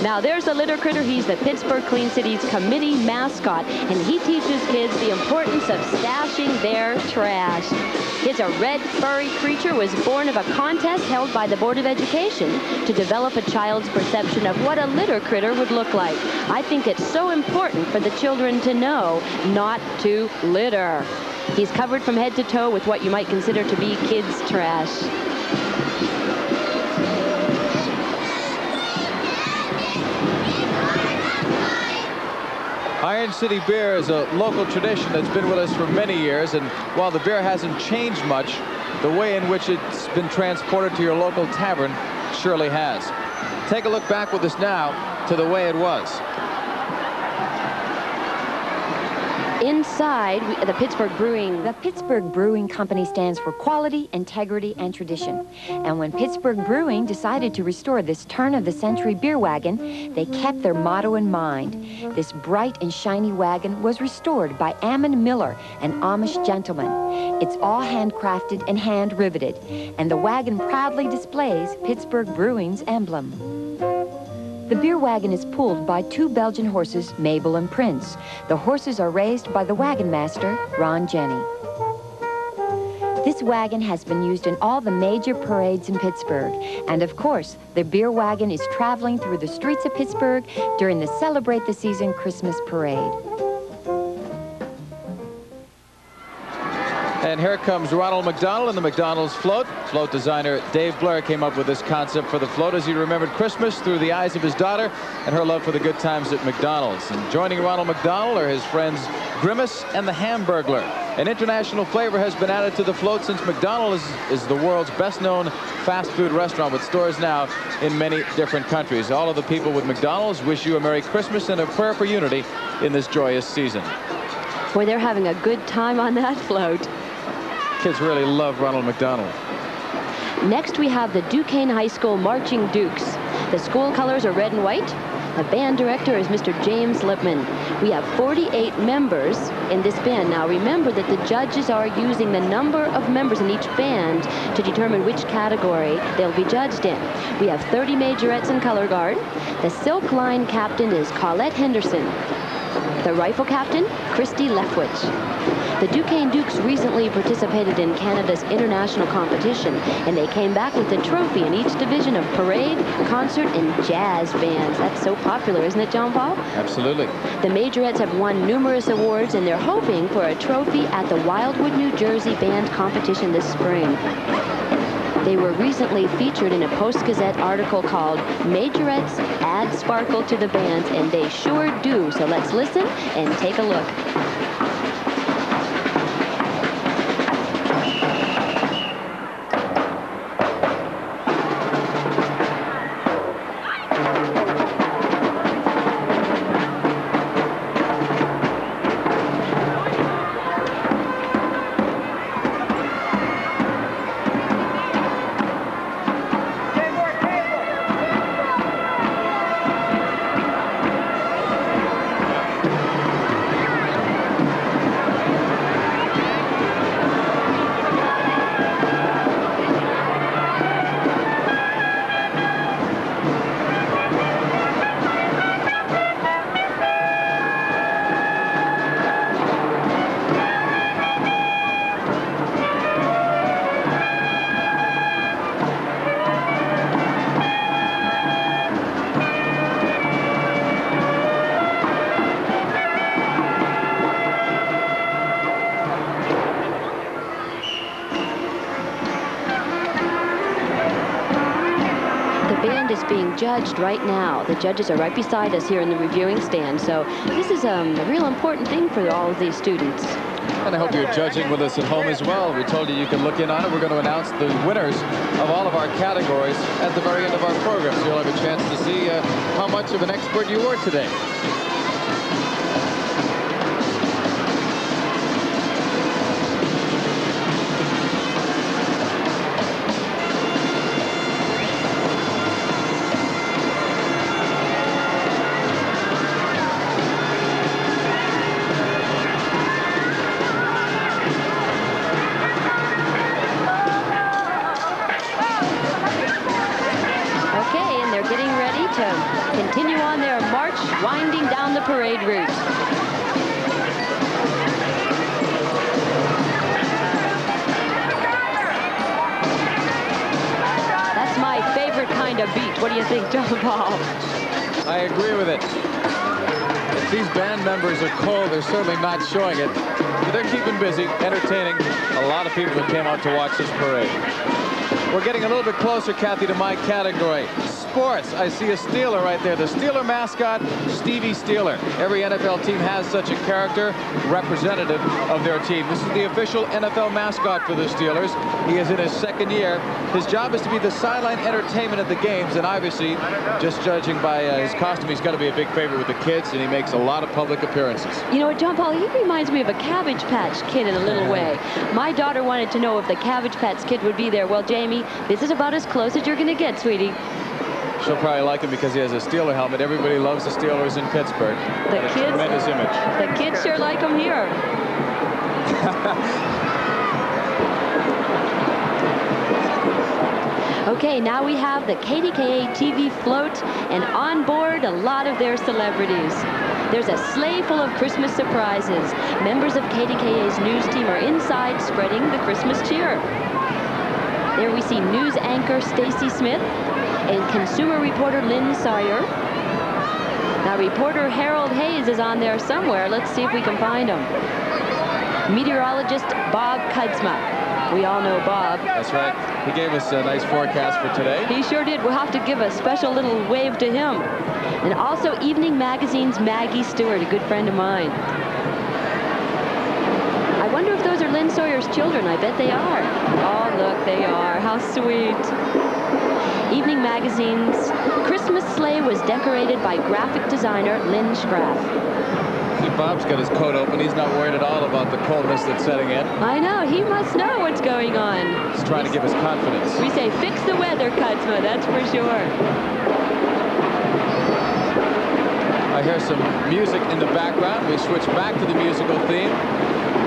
Speaker 2: Now, there's a litter critter. He's the Pittsburgh Clean City's committee mascot, and he teaches kids the importance of stashing their trash. It's a red, furry creature was born of a contest held by the Board of Education to develop a child's perception of what a litter critter would look like. I think it's so important for the children to know not to litter. He's covered from head to toe with what you might consider to be kids' trash.
Speaker 3: Iron City beer is a local tradition that's been with us for many years, and while the beer hasn't changed much, the way in which it's been transported to your local tavern surely has. Take a look back with us now to the way it was.
Speaker 2: Inside, the Pittsburgh Brewing.
Speaker 5: The Pittsburgh Brewing Company stands for quality, integrity, and tradition. And when Pittsburgh Brewing decided to restore this turn-of-the-century beer wagon, they kept their motto in mind. This bright and shiny wagon was restored by Ammon Miller, an Amish gentleman. It's all handcrafted and hand-riveted, and the wagon proudly displays Pittsburgh Brewing's emblem. The beer wagon is pulled by 2 Belgian horses, Mabel and Prince. The horses are raised by the wagon master, Ron Jenny. This wagon has been used in all the major parades in Pittsburgh. And of course, the beer wagon is traveling through the streets of Pittsburgh during the Celebrate the Season Christmas Parade.
Speaker 3: And here comes Ronald McDonald and the McDonald's float. Float designer Dave Blair came up with this concept for the float as he remembered Christmas through the eyes of his daughter and her love for the good times at McDonald's. And joining Ronald McDonald are his friends Grimace and the Hamburglar. An international flavor has been added to the float since McDonald's is the world's best-known fast food restaurant with stores now in many different countries. All of the people with McDonald's wish you a Merry Christmas and a prayer for unity in this joyous season.
Speaker 2: Boy, they're having a good time on that float.
Speaker 3: Kids really love Ronald McDonald.
Speaker 2: Next, we have the Duquesne High School Marching Dukes. The school colors are red and white. The band director is Mr. James Lipman. We have 48 members in this band. Now, remember that the judges are using the number of members in each band to determine which category they'll be judged in. We have 30 majorettes in color guard. The silk line captain is Colette Henderson. The rifle captain, Christy Lefwich. The Duquesne Dukes recently participated in Canada's international competition, and they came back with a trophy in each division of parade, concert, and jazz bands. That's so popular, isn't it, John Paul?
Speaker 3: Absolutely.
Speaker 2: The majorettes have won numerous awards, and they're hoping for a trophy at the Wildwood, New Jersey band competition this spring. They were recently featured in a Post-Gazette article called Majorettes Add Sparkle to the Bands, and they sure do. So let's listen and take a look. Being judged right now. The judges are right beside us here in the reviewing stand, so this is a real important thing for all of these students.
Speaker 3: And I hope you're judging with us at home as well. We told you you can look in on it. We're going to announce the winners of all of our categories at the very end of our program, so you'll have a chance to see how much of an expert you were today.
Speaker 2: Continue on their march, winding down the parade route. That's my favorite kind of beat. What do you think, John Paul?
Speaker 3: I agree with it. If these band members are cold, they're certainly not showing it. But they're keeping busy, entertaining a lot of people that came out to watch this parade. We're getting a little bit closer, Kathy, to my category. sports. I see a Steeler right there. The Steeler mascot, Stevie Steeler. Every NFL team has such a character representative of their team. This is the official NFL mascot for the Steelers. He is in his second year. His job is to be the sideline entertainment at the games, and obviously, just judging by his costume, he's got to be a big favorite with the kids, and he makes a lot of public appearances.
Speaker 2: You know what, John Paul, he reminds me of a Cabbage Patch Kid in a little way. My daughter wanted to know if the Cabbage Patch Kid would be there. Well, Jamie, this is about as close as you're going to get, sweetie.
Speaker 3: She'll probably like him because he has a Steeler helmet. Everybody loves the Steelers in Pittsburgh.
Speaker 2: The kids,
Speaker 3: tremendous image.
Speaker 2: The kids sure like him here. Okay, now we have the KDKA TV float, and on board a lot of their celebrities. There's a sleigh full of Christmas surprises. Members of KDKA's news team are inside spreading the Christmas cheer. There we see news anchor Stacy Smith and consumer reporter Lynn Sawyer. Now reporter Harold Hayes is on there somewhere. Let's see if we can find him. Meteorologist Bob Kudzma. We all know Bob.
Speaker 3: That's right. He gave us a nice forecast for today.
Speaker 2: He sure did. We'll have to give a special little wave to him. And also Evening Magazine's Maggie Stewart, a good friend of mine. I wonder if those are Lynn Sawyer's children. I bet they are. Oh, look, they are. How sweet. Evening Magazine's Christmas sleigh was decorated by graphic designer Lynn Schraff.
Speaker 3: See, Bob's got his coat open. He's not worried at all about the coldness that's setting in.
Speaker 2: I know. He must know what's going on.
Speaker 3: He's trying to give us confidence.
Speaker 2: We say, fix the weather, Kudzma. That's for sure.
Speaker 3: I hear some music in the background. We switch back to the musical theme.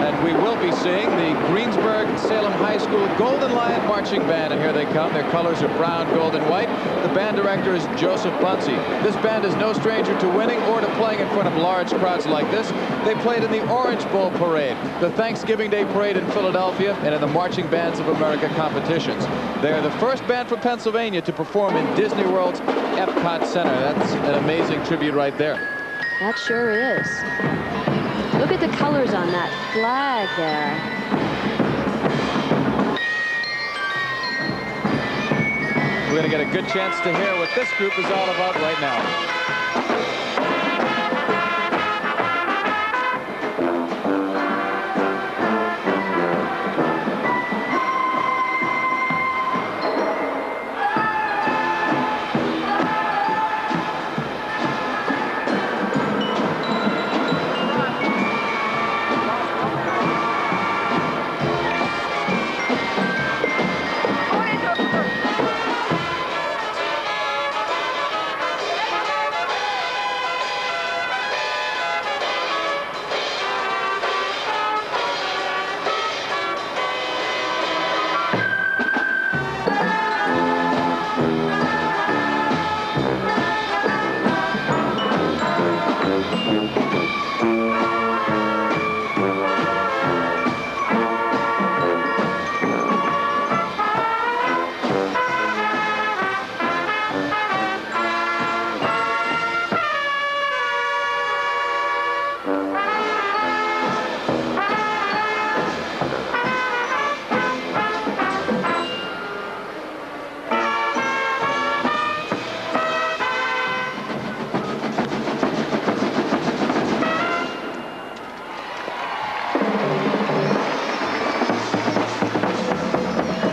Speaker 3: And we will be seeing the Greensburg-Salem High School Golden Lion Marching Band. And here they come. Their colors are brown, gold, and white. The band director is Joseph Bunsey. This band is no stranger to winning or to playing in front of large crowds like this. They played in the Orange Bowl Parade, the Thanksgiving Day Parade in Philadelphia, and in the Marching Bands of America competitions. They are the first band from Pennsylvania to perform in Disney World's Epcot Center. That's an amazing tribute right there.
Speaker 2: That sure is. Look at the colors on that flag there.
Speaker 3: We're going to get a good chance to hear what this group is all about right now.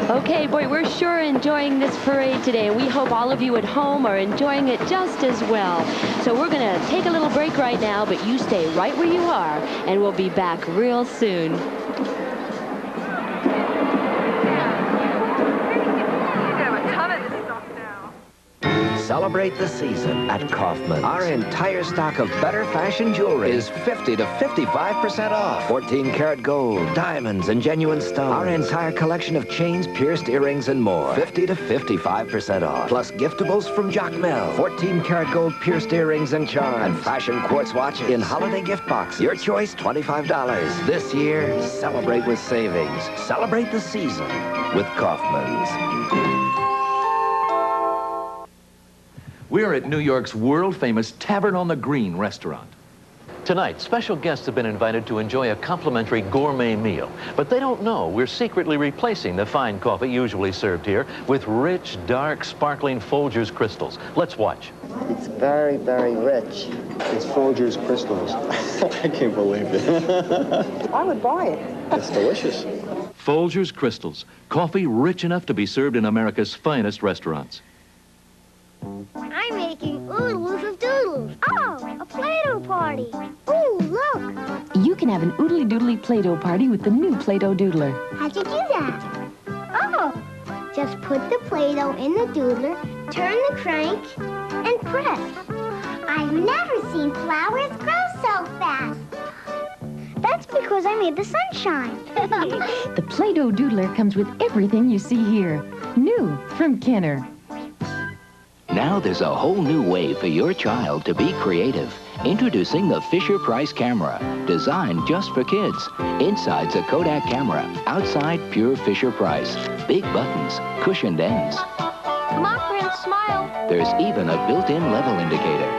Speaker 2: Okay, boy, we're sure enjoying this parade today. We hope all of you at home are enjoying it just as well. So we're going to take a little break right now, but you stay right where you are, and we'll be back real soon.
Speaker 6: Celebrate the season at Kaufman's. Our entire stock of better fashion jewelry is 50 to 55% off. 14-karat gold, diamonds, and genuine stones. Our entire collection of chains, pierced earrings, and more. 50 to 55% off. Plus giftables from Jacmel. 14-karat gold pierced earrings and charms. And fashion quartz watches in holiday gift boxes. Your choice, $25. This year, celebrate with savings. Celebrate the season with Kaufman's.
Speaker 21: We're at New York's world-famous Tavern on the Green restaurant. Tonight, special guests have been invited to enjoy a complimentary gourmet meal, but they don't know we're secretly replacing the fine coffee usually served here with rich, dark, sparkling Folgers crystals. Let's watch.
Speaker 22: It's very, very rich.
Speaker 23: It's Folgers crystals. I can't believe it.
Speaker 22: I would buy it.
Speaker 23: It's delicious.
Speaker 21: Folgers crystals, coffee rich enough to be served in America's finest restaurants.
Speaker 10: I'm making oodles of doodles. Oh, a Play-Doh party. Ooh, look.
Speaker 24: You can have an oodly doodly Play-Doh party with the new Play-Doh Doodler.
Speaker 10: How'd you do that? Oh, just put the Play-Doh in the doodler, turn the crank, and press. I've never seen flowers grow so fast. That's because I made the sunshine.
Speaker 24: The Play-Doh Doodler comes with everything you see here. New from Kenner.
Speaker 25: Now there's a whole new way for your child to be creative. Introducing the Fisher-Price camera, designed just for kids. Inside's a Kodak camera, outside pure Fisher-Price. Big buttons, cushioned ends.
Speaker 10: Come on, Prince, smile.
Speaker 25: There's even a built-in level indicator.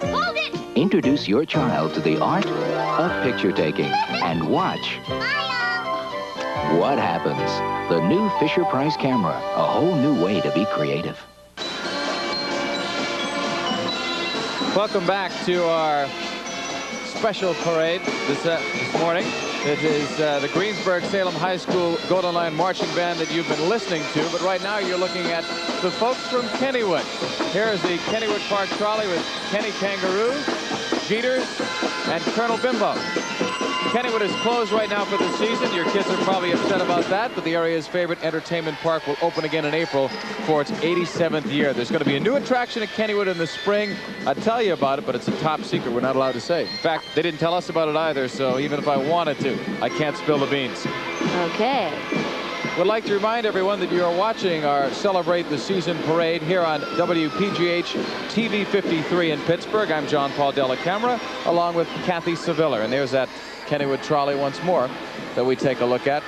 Speaker 10: Hold it!
Speaker 25: Introduce your child to the art of picture taking and watch what happens. The new Fisher-Price camera, a whole new way to be creative.
Speaker 3: Welcome back to our special parade this morning. It is the Greensburg-Salem High School Golden Line Marching Band that you've been listening to, but right now you're looking at the folks from Kennywood. Here is the Kennywood Park Trolley with Kenny Kangaroo, Jeters, and Colonel Bimbo. Kennywood is closed right now for the season. Your kids are probably upset about that, but the area's favorite entertainment park will open again in April for its 87th year. There's going to be a new attraction at Kennywood in the spring. I'll tell you about it, but it's a top secret. We're not allowed to say. In fact, they didn't tell us about it either, so even if I wanted to, I can't spill the beans.
Speaker 2: Okay.
Speaker 3: Would like to remind everyone that you are watching our Celebrate the Season parade here on WPGH TV 53 in Pittsburgh. I'm John Paul Della Camera, along with Kathy Sevilla. And there's that Kennywood trolley once more that we take a look at.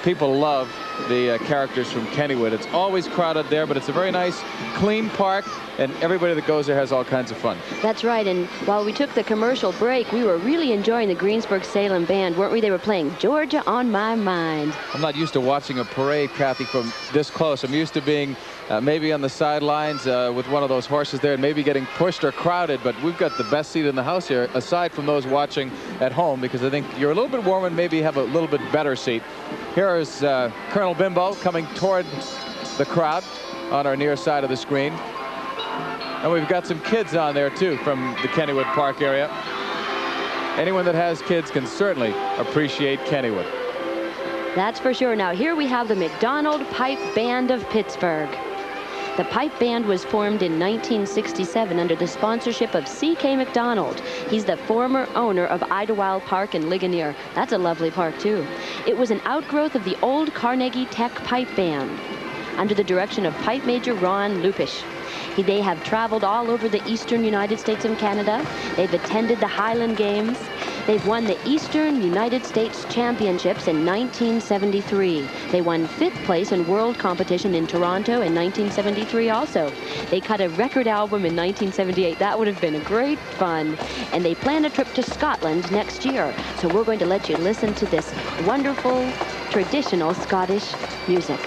Speaker 3: People love the characters from Kennywood. It's always crowded there, but it's a very nice, clean park, and everybody that goes there has all kinds of fun.
Speaker 2: That's right, and while we took the commercial break, we were really enjoying the Greensburg-Salem Band, weren't we? They were playing Georgia on My Mind.
Speaker 3: I'm not used to watching a parade, Kathy, from this close. I'm used to being maybe on the sidelines with one of those horses there and maybe getting pushed or crowded, but we've got the best seat in the house here, aside from those watching at home, because I think you're a little bit warm and maybe have a little bit better seat. Here is Colonel Bimbo coming toward the crowd on our near side of the screen. And we've got some kids on there, too, from the Kennywood Park area. Anyone that has kids can certainly appreciate Kennywood.
Speaker 2: That's for sure. Now, here we have the McDonald Pipe Band of Pittsburgh. The Pipe Band was formed in 1967 under the sponsorship of C.K. McDonald. He's the former owner of Idlewild Park in Ligonier. That's a lovely park, too. It was an outgrowth of the old Carnegie Tech Pipe Band under the direction of Pipe Major Ron Lupish. They have traveled all over the eastern United States and Canada. They've attended the Highland Games. They've won the Eastern United States Championships in 1973. They won 5th place in world competition in Toronto in 1973 also. They cut a record album in 1978. That would have been a great fun. And they plan a trip to Scotland next year. So we're going to let you listen to this wonderful, traditional Scottish music.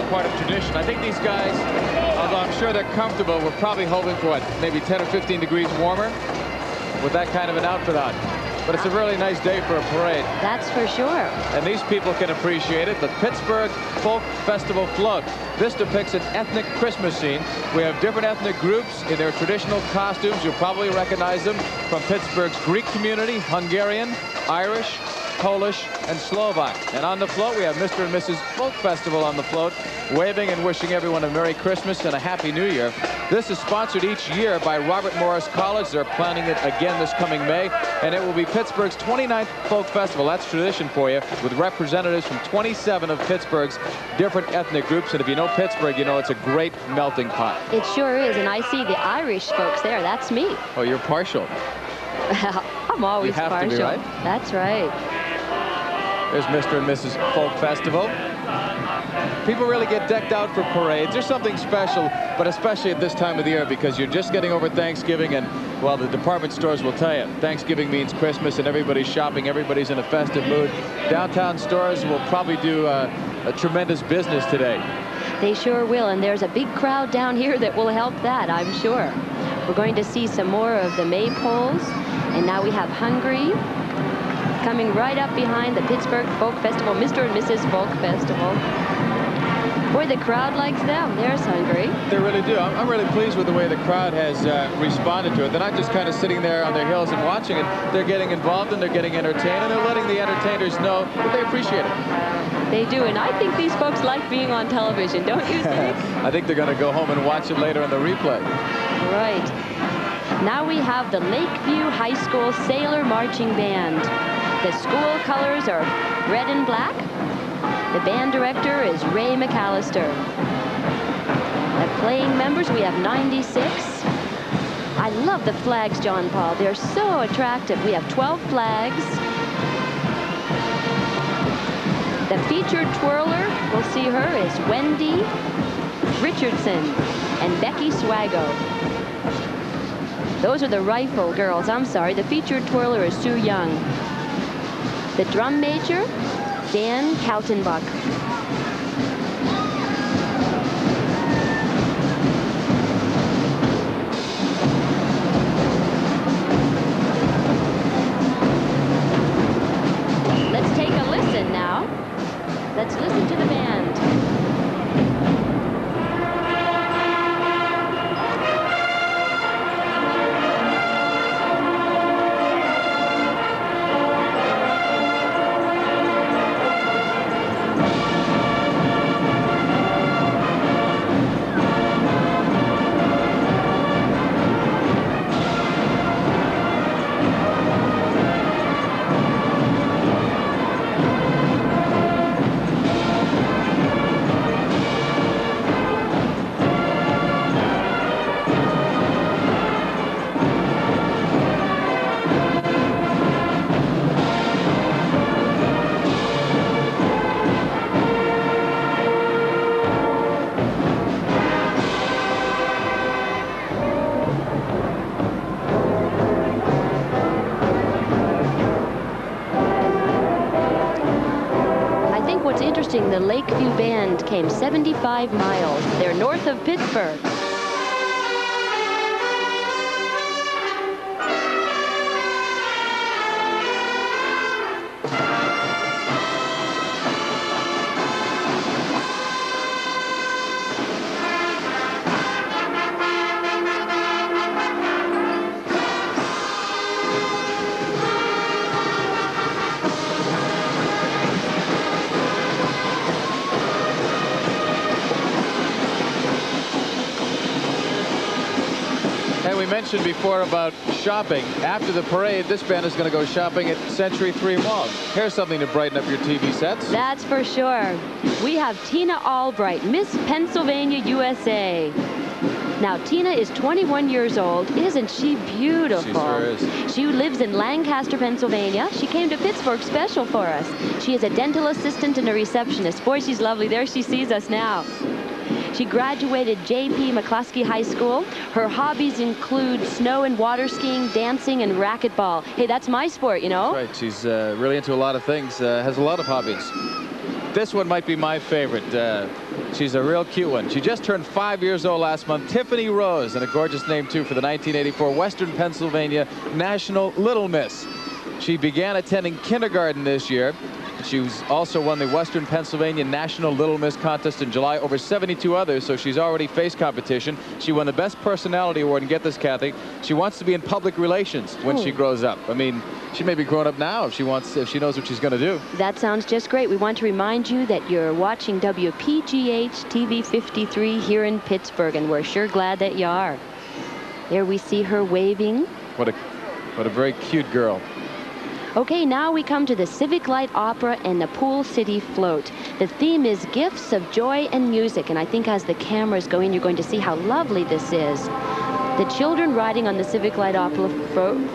Speaker 3: quite a tradition. I think these guys, although I'm sure they're comfortable, we're probably hoping for what, maybe 10 or 15 degrees warmer with that kind of an outfit on. But it's a really nice day for a parade.
Speaker 2: That's for sure.
Speaker 3: And these people can appreciate it. The Pittsburgh Folk Festival float. This depicts an ethnic Christmas scene. We have different ethnic groups in their traditional costumes. You'll probably recognize them from Pittsburgh's Greek community, Hungarian, Irish, Polish, and Slovak. And on the float, we have Mr. and Mrs. Folk Festival on the float, waving and wishing everyone a Merry Christmas and a Happy New Year. This is sponsored each year by Robert Morris College. They're planning it again this coming May, and it will be Pittsburgh's 29th Folk Festival. That's tradition for you, with representatives from 27 of Pittsburgh's different ethnic groups. And if you know Pittsburgh, you know it's a great melting pot.
Speaker 2: It sure is, and I see the Irish folks there. That's me.
Speaker 3: Oh, you're partial.
Speaker 2: I'm always
Speaker 3: You have
Speaker 2: partial.
Speaker 3: to be, right?
Speaker 2: That's right.
Speaker 3: There's Mr. and Mrs. Folk Festival. People really get decked out for parades. There's something special, but especially at this time of the year, because you're just getting over Thanksgiving, and, well, the department stores will tell you, Thanksgiving means Christmas, and everybody's shopping, everybody's in a festive mood. Downtown stores will probably do a tremendous business today.
Speaker 2: They sure will, and there's a big crowd down here that will help that, I'm sure. We're going to see some more of the maypoles, and now we have Hungary coming right up behind the Pittsburgh Folk Festival, Mr. and Mrs. Folk Festival. Boy, the crowd likes them. There's Hungary.
Speaker 3: They really do. I'm really pleased with the way the crowd has responded to it. They're not just kind of sitting there on their heels and watching it. They're getting involved and they're getting entertained, and they're letting the entertainers know that they appreciate it.
Speaker 2: They do, and I think these folks like being on television, don't you think?
Speaker 3: I think they're going to go home and watch it later on the replay.
Speaker 2: Right. Now we have the Lakeview High School Sailor Marching Band. The school colors are red and black. The band director is Ray McAllister. The playing members, we have 96. I love the flags, John Paul. They're so attractive. We have 12 flags. The featured twirler, we'll see her, is Wendy Richardson and Becky Swago. Those are the rifle girls. I'm sorry. The featured twirler is Sue Young. The drum major, Dan Kaltenbach. Let's take a listen now. Let's listen to the band. The Lakeview Band came 75 miles. They're north of Pittsburgh.
Speaker 3: Mentioned before about shopping. After the parade, this band is going to go shopping at Century 3 Mall. Here's something to brighten up your TV sets.
Speaker 2: That's for sure. We have Tina Albright, Miss Pennsylvania, USA. Now, Tina is 21 years old. Isn't she beautiful?
Speaker 3: She sure is.
Speaker 2: She lives in Lancaster, Pennsylvania. She came to Pittsburgh special for us. She is a dental assistant and a receptionist. Boy, she's lovely. There she sees us now. She graduated J.P. McCluskey High School. Her hobbies include snow and water skiing, dancing, and racquetball. Hey, that's my sport, you know?
Speaker 3: That's right. She's really into a lot of things, has a lot of hobbies. This one might be my favorite. She's a real cute one. She just turned 5 years old last month. Tiffany Rose, and a gorgeous name, too, for the 1984 Western Pennsylvania National Little Miss. She began attending kindergarten this year. She also won the Western Pennsylvania National Little Miss contest in July over 72 others, so she's already faced competition. She won the Best Personality Award, and get this, Kathy, she wants to be in public relations when she grows up. I mean, she may be grown up now if she knows what she's going to do.
Speaker 2: That sounds just great. We want to remind you that you're watching WPGH TV 53 here in Pittsburgh, and we're sure glad that you are. There we see her waving.
Speaker 3: What a very cute girl.
Speaker 2: Okay, now we come to the Civic Light Opera and the Pool City Float. The theme is gifts of joy and music, and I think as the cameras go in, you're going to see how lovely this is. The children riding on the Civic Light Opera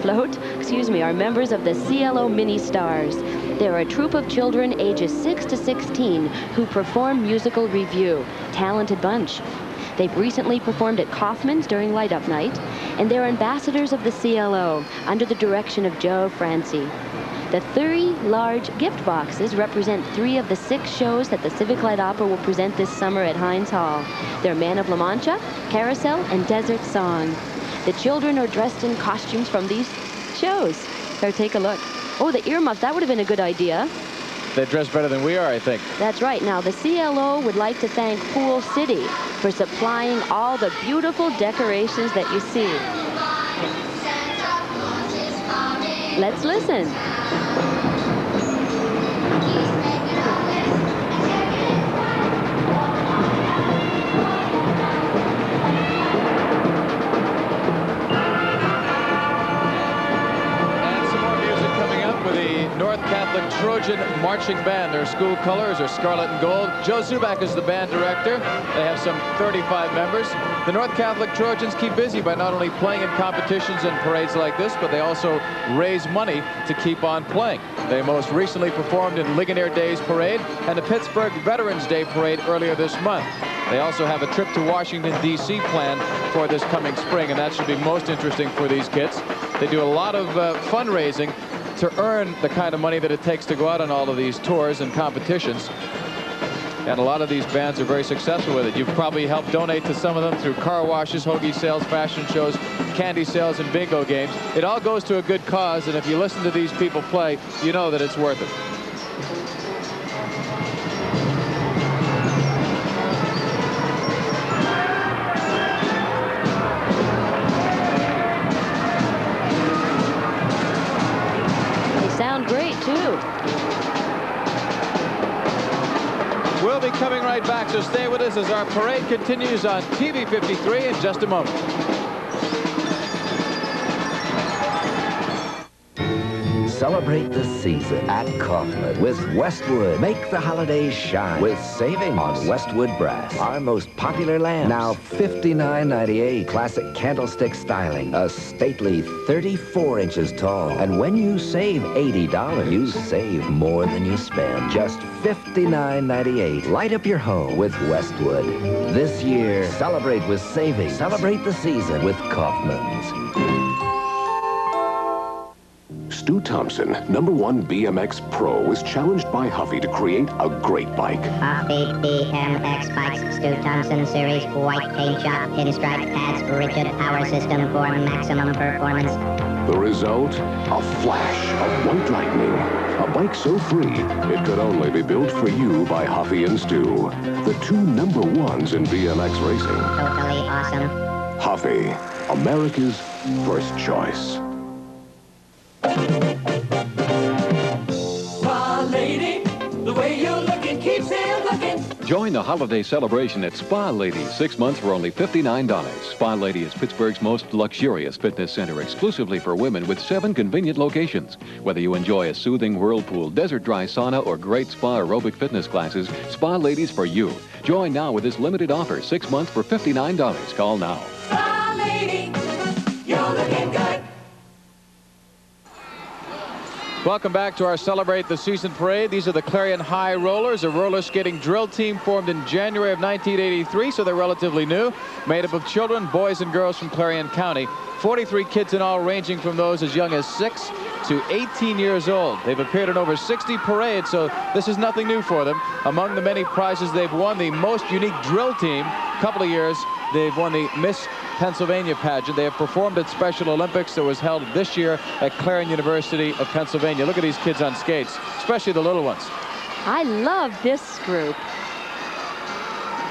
Speaker 2: float, are members of the CLO Mini Stars. They're a troupe of children ages 6 to 16 who perform musical revue. Talented bunch. They've recently performed at Kaufman's during Light Up Night, and they're ambassadors of the CLO under the direction of Joe Franci. The 3 large gift boxes represent 3 of the 6 shows that the Civic Light Opera will present this summer at Heinz Hall. They're Man of La Mancha, Carousel, and Desert Song. The children are dressed in costumes from these shows. So take a look. Oh, the earmuffs, that would have been a good idea.
Speaker 3: They dress better than we are, I think.
Speaker 2: That's right. Now, the CLO would like to thank Pool City for supplying all the beautiful decorations that you see. Let's listen.
Speaker 3: North Catholic Trojan Marching Band. Their school colors are scarlet and gold. Joe Zubak is the band director. They have some 35 members. The North Catholic Trojans keep busy by not only playing in competitions and parades like this, but they also raise money to keep on playing. They most recently performed in Ligonier Days Parade and the Pittsburgh Veterans Day Parade earlier this month. They also have a trip to Washington, D.C. planned for this coming spring, and that should be most interesting for these kids. They do a lot of fundraising to earn the kind of money that it takes to go out on all of these tours and competitions. And a lot of these bands are very successful with it. You've probably helped donate to some of them through car washes, hoagie sales, fashion shows, candy sales, and bingo games. It all goes to a good cause, and if you listen to these people play, you know that it's worth it.
Speaker 2: Sound great, too.
Speaker 3: We'll be coming right back, so stay with us as our parade continues on TV 53 in just a moment.
Speaker 6: Celebrate the season at Kaufman with Westwood. Make the holidays shine with savings on Westwood brass. Our most popular lamp, now $59.98. Classic candlestick styling, a stately 34 inches tall. And when you save $80, you save more than you spend. Just $59.98. Light up your home with Westwood. This year, celebrate with savings. Celebrate the season with Kaufman's.
Speaker 1: Stu Thompson, #1 BMX pro, was challenged by Huffy to create a great bike.
Speaker 7: Huffy BMX bikes, Stu Thompson series, white paint job, pinstripe pads, rigid power system for maximum performance.
Speaker 1: The result? A flash of white lightning. A bike so free, it could only be built for you by Huffy and Stu, the 2 #1s in BMX racing.
Speaker 7: Totally awesome.
Speaker 1: Huffy, America's first choice.
Speaker 8: My lady, the way you're looking keeps him looking.
Speaker 4: Join the holiday celebration at Spa Lady. 6 months for only $59. Spa Lady is Pittsburgh's most luxurious fitness center, exclusively for women, with 7 convenient locations. Whether you enjoy a soothing whirlpool, desert dry sauna, or great spa aerobic fitness classes, Spa Lady's for you. Join now with this limited offer. 6 months for $59. Call now.
Speaker 8: Spa lady, you're looking good.
Speaker 3: Welcome back to our Celebrate the Season parade. These are the Clarion High Rollers, a roller skating drill team formed in January of 1983, so they're relatively new. Made up of children, boys and girls from Clarion County. 43 kids in all, ranging from those as young as 6 to 18 years old. They've appeared in over 60 parades, so this is nothing new for them. Among the many prizes they've won, the most unique drill team. A couple of years, they've won the Miss Pennsylvania pageant. They have performed at Special Olympics that was held this year at Clarion University of Pennsylvania. Look at these kids on skates, especially the little ones.
Speaker 2: I love this group.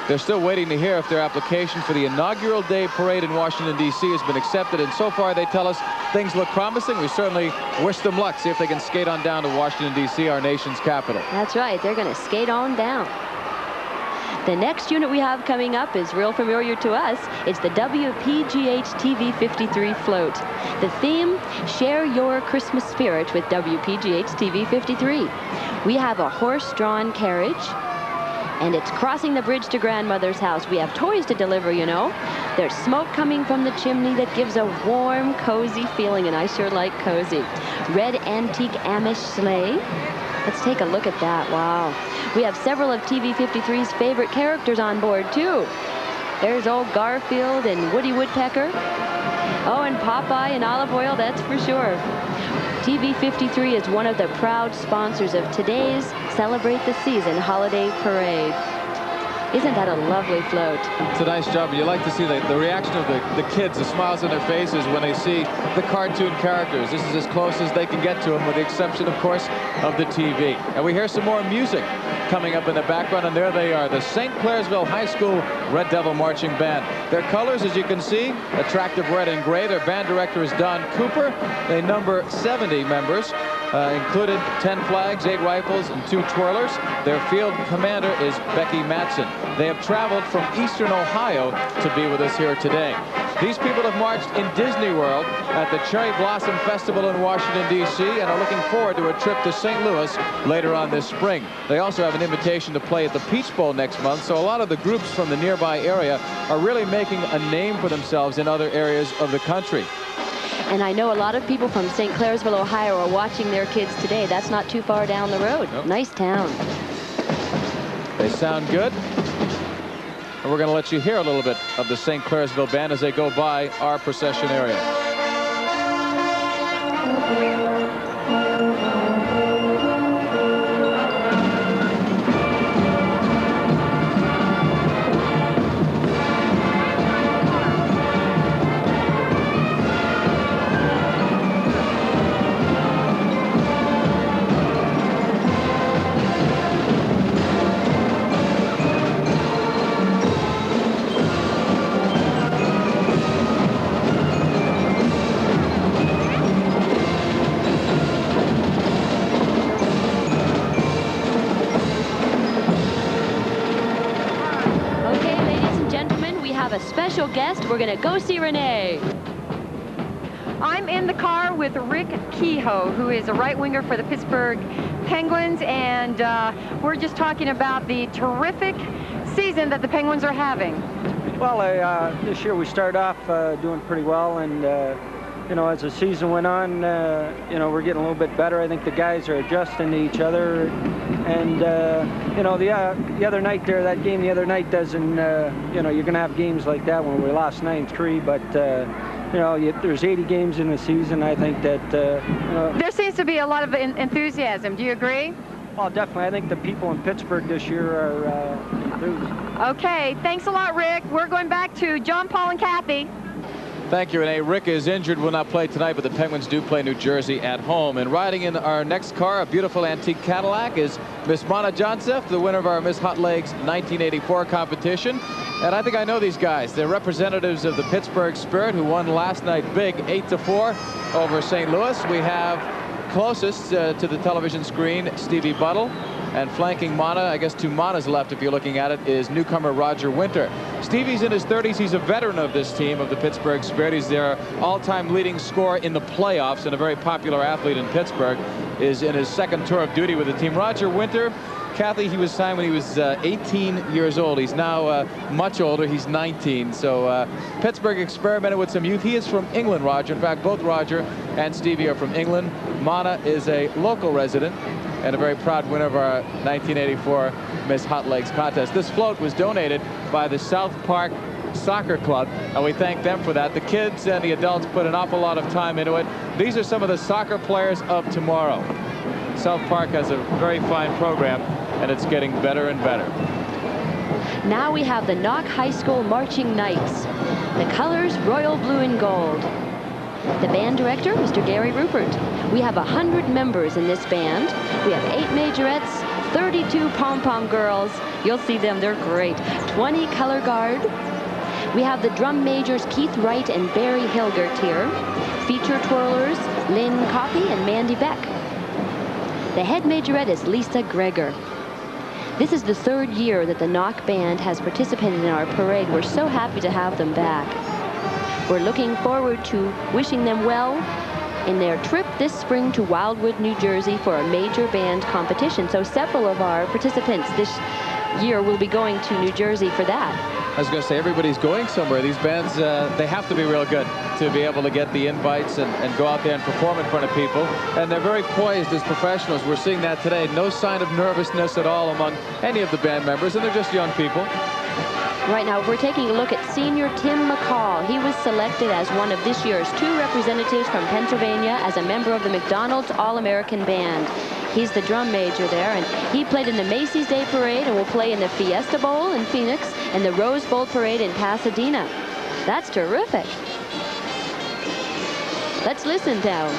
Speaker 3: They're still waiting to hear if their application for the inaugural day parade in Washington, D.C. has been accepted. And so far, they tell us things look promising. We certainly wish them luck. See if they can skate on down to Washington, D.C., our nation's capital.
Speaker 2: That's right. They're going to skate on down. The next unit we have coming up is real familiar to us. It's the WPGH TV 53 float. The theme, Share Your Christmas Spirit with WPGH TV 53. We have a horse-drawn carriage, and it's crossing the bridge to grandmother's house. We have toys to deliver, you know. There's smoke coming from the chimney that gives a warm, cozy feeling, and I sure like cozy. Red antique Amish sleigh. Let's take a look at that. Wow. We have several of TV 53's favorite characters on board, too. There's old Garfield and Woody Woodpecker. Oh, and Popeye and Olive Oil, that's for sure. TV 53 is one of the proud sponsors of today's Celebrate the Season Holiday Parade. Isn't that a lovely float?
Speaker 3: It's a nice job, and you like to see the reaction of the kids, the smiles on their faces when they see the cartoon characters. This is as close as they can get to them, with the exception, of course, of the TV. And we hear some more music coming up in the background, and there they are, the St. Clairsville High School Red Devil Marching Band. Their colors, as you can see, attractive red and gray. Their band director is Don Cooper. They number 70 members. Included 10 flags, 8 rifles, and 2 twirlers. Their field commander is Becky Matson. They have traveled from eastern Ohio to be with us here today. These people have marched in Disney World at the Cherry Blossom Festival in Washington, D.C., and are looking forward to a trip to St. Louis later on this spring. They also have an invitation to play at the Peach Bowl next month, so a lot of the groups from the nearby area are really making a name for themselves in other areas of the country.
Speaker 2: And I know a lot of people from St. Clairsville, Ohio are watching their kids today. That's not too far down the road. Nope. Nice town.
Speaker 3: They sound good. And we're going to let you hear a little bit of the St. Clairsville Band as they go by our procession area.
Speaker 2: Special guest, we're going to go see Renee.
Speaker 5: I'm in the car with Rick Kehoe, who is a right winger for the Pittsburgh Penguins, and we're just talking about the terrific season that the Penguins are having.
Speaker 9: Well, this year we started off doing pretty well, and you know, as the season went on, you know, we're getting a little bit better. I think the guys are adjusting to each other, and you know, the other night there, that game the other night doesn't, you know, you're going to have games like that when we lost 9-3, but you know, there's 80 games in the season. I think that you know,
Speaker 5: there seems to be a lot of enthusiasm. Do you agree?
Speaker 9: Well, definitely. I think the people in Pittsburgh this year are enthused.
Speaker 5: Okay, thanks a lot, Rick. We're going back to John, Paul, and Kathy.
Speaker 3: Thank you, Renee. Rick is injured, will not play tonight, but the Penguins do play New Jersey at home. And riding in our next car, a beautiful antique Cadillac, is Miss Mana Johnseff, the winner of our Miss Hot Legs 1984 competition. And I think I know these guys. They're representatives of the Pittsburgh Spirit, who won last night big, 8-4 over St. Louis. We have closest to the television screen, Stevie Buttle. And flanking Mana, I guess to Mana's left if you're looking at it, is newcomer Roger Winter. Stevie's in his 30s. He's a veteran of this team, of the Pittsburgh Spirit. He's their all-time leading scorer in the playoffs and a very popular athlete in Pittsburgh. Is in his second tour of duty with the team. Roger Winter, Kathy, he was signed when he was 18 years old. He's now much older. He's 19. So Pittsburgh experimented with some youth. He is from England, Roger. In fact, both Roger and Stevie are from England. Mana is a local resident and a very proud winner of our 1984 Miss Hot Legs contest. This float was donated by the South Park Soccer Club, and we thank them for that. The kids and the adults put an awful lot of time into it. These are some of the soccer players of tomorrow. South Park has a very fine program, and it's getting better and better.
Speaker 2: Now we have the Knock High School Marching Knights. The colors, royal blue and gold. The band director, Mr. Gary Rupert. We have 100 members in this band. We have 8 majorettes, 32 pom-pom girls. You'll see them, they're great. 20 color guard. We have the drum majors, Keith Wright and Barry Hilgert here. Feature twirlers, Lynn Coffey and Mandy Beck. The head majorette is Lisa Greger. This is the 3rd year that the Knock Band has participated in our parade. We're so happy to have them back. We're looking forward to wishing them well in their trip this spring to Wildwood, New Jersey for a major band competition. So several of our participants this year will be going to New Jersey for that.
Speaker 3: I was going to say, everybody's going somewhere. These bands, they have to be real good to be able to get the invites and go out there and perform in front of people. And they're very poised as professionals. We're seeing that today. No sign of nervousness at all among any of the band members, and they're just young people.
Speaker 2: Right now, we're taking a look at senior Tim McCall. He was selected as one of this year's 2 representatives from Pennsylvania as a member of the McDonald's All-American Band. He's the drum major there, and he played in the Macy's Day Parade and will play in the Fiesta Bowl in Phoenix and the Rose Bowl Parade in Pasadena. That's terrific. Let's listen now.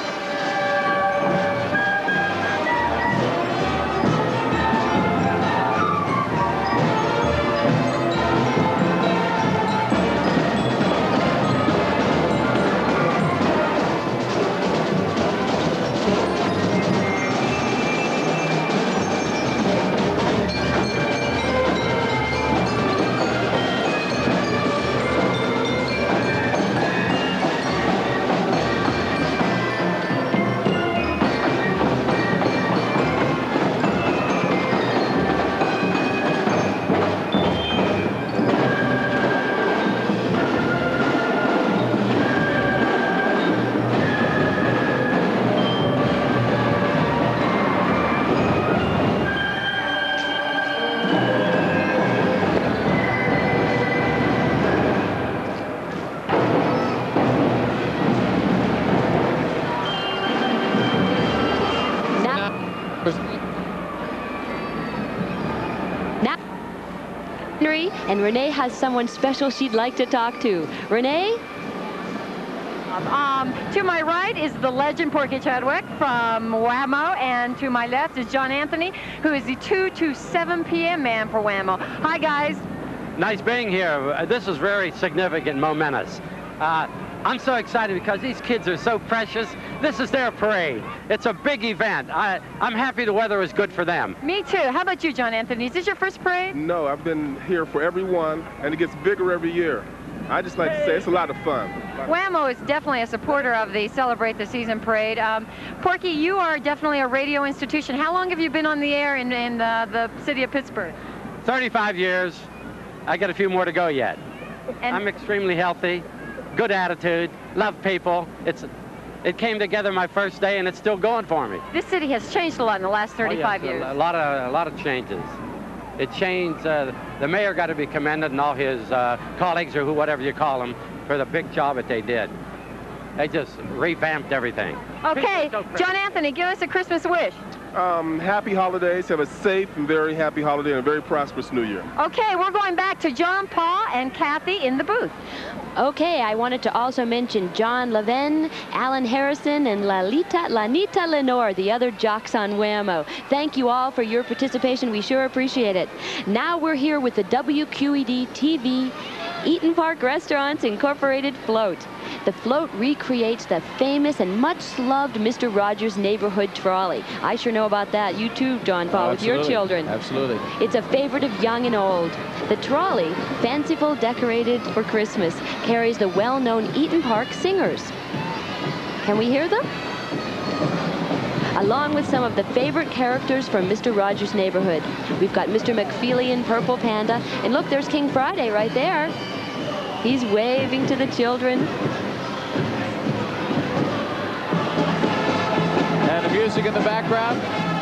Speaker 2: And Renee has someone special she'd like to talk to. Renee?
Speaker 5: To my right is the legend Porky Chadwick from Whammo, and to my left is John Anthony, who is the 2 to 7 p.m. man for Whammo. Hi, guys.
Speaker 11: Nice being here. This is very significant, momentous. I'm so excited because these kids are so precious. This is their parade. It's a big event. I'm happy the weather is good for them.
Speaker 5: Me too. How about you, John Anthony? Is this your first parade?
Speaker 12: No, I've been here for every one, and it gets bigger every year. I just like to say it's a lot of fun.
Speaker 5: Whammo is definitely a supporter of the Celebrate the Season parade. Porky, you are definitely a radio institution. How long have you been on the air in the city of Pittsburgh?
Speaker 11: 35 years. I got a few more to go yet.
Speaker 5: And
Speaker 11: I'm extremely healthy, good attitude, love people. It came together my first day, and it's still going for me.
Speaker 5: This city has changed a lot in the last 35 years.
Speaker 11: A lot of changes. It changed. The mayor got to be commended, and all his colleagues, or whatever you call them, for the big job that they did. They just revamped everything.
Speaker 5: Okay, John Anthony, give us a Christmas wish.
Speaker 12: Happy holidays. Have a safe and very happy holiday and a very prosperous New Year.
Speaker 5: Okay, we're going back to John, Paul, and Kathy in the booth.
Speaker 2: Okay, I wanted to also mention John Leven, Alan Harrison, and Lanita Lenore, the other jocks on Whammo. Thank you all for your participation. We sure appreciate it. Now we're here with the WQED-TV Eaton Park Restaurants Incorporated float. The float recreates the famous and much-loved Mr. Rogers neighborhood trolley. I sure know about that. You too, John Paul, with your children.
Speaker 3: Absolutely.
Speaker 2: It's a favorite of young and old. The trolley, fanciful decorated for Christmas, carries the well-known Eaton Park singers. Can we hear them? Along with some of the favorite characters from Mr. Rogers' neighborhood. We've got Mr. McFeely and Purple Panda. And look, there's King Friday right there. He's waving to the children.
Speaker 3: And the music in the background.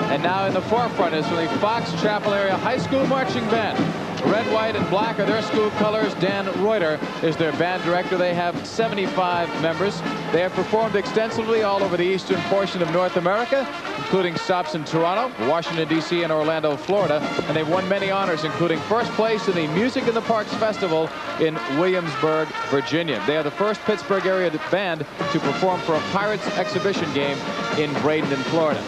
Speaker 3: And now in the forefront is from the Fox Chapel Area High School Marching Band. Red, white, and black are their school colors. Dan Reuter is their band director. They have 75 members. They have performed extensively all over the eastern portion of North America, including stops in Toronto, Washington, D.C., and Orlando, Florida. And they've won many honors, including first place in the Music in the Parks Festival in Williamsburg, Virginia. They are the first Pittsburgh area band to perform for a Pirates exhibition game in Bradenton, Florida.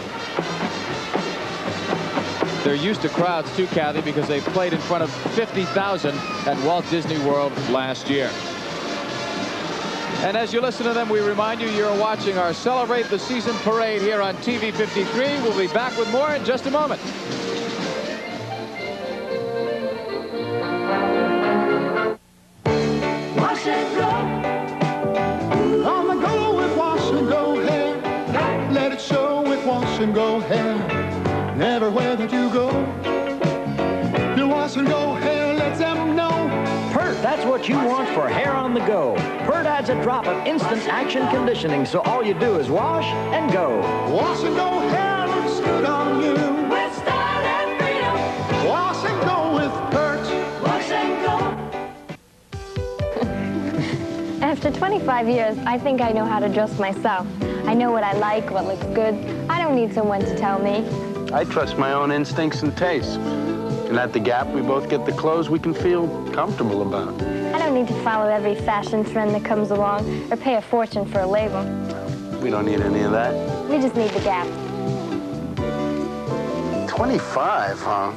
Speaker 3: They're used to crowds too, Kathy, because they played in front of 50,000 at Walt Disney World last year. And as you listen to them, we remind you you're watching our Celebrate the Season parade here on TV 53. We'll be back with more in just a moment.
Speaker 8: Wash and go. On the go with wash and go hair. Let it show with wash and go hair. Everywhere that you go, your wash and go hair lets them know.
Speaker 13: Pert, that's what you want for hair on the go. Pert adds a drop of instant action conditioning, so all you do is wash and go.
Speaker 8: Wash and go hair looks good on you. With style and freedom. Wash and go with Pert. Wash and go.
Speaker 14: After 25 years, I think I know how to dress myself. I know what I like, what looks good. I don't need someone to tell me.
Speaker 23: I trust my own instincts and tastes. And at the Gap, we both get the clothes we can feel comfortable about.
Speaker 14: I don't need to follow every fashion trend that comes along or pay a fortune for a label.
Speaker 23: We don't need any of that.
Speaker 14: We just need the Gap.
Speaker 23: 25, huh?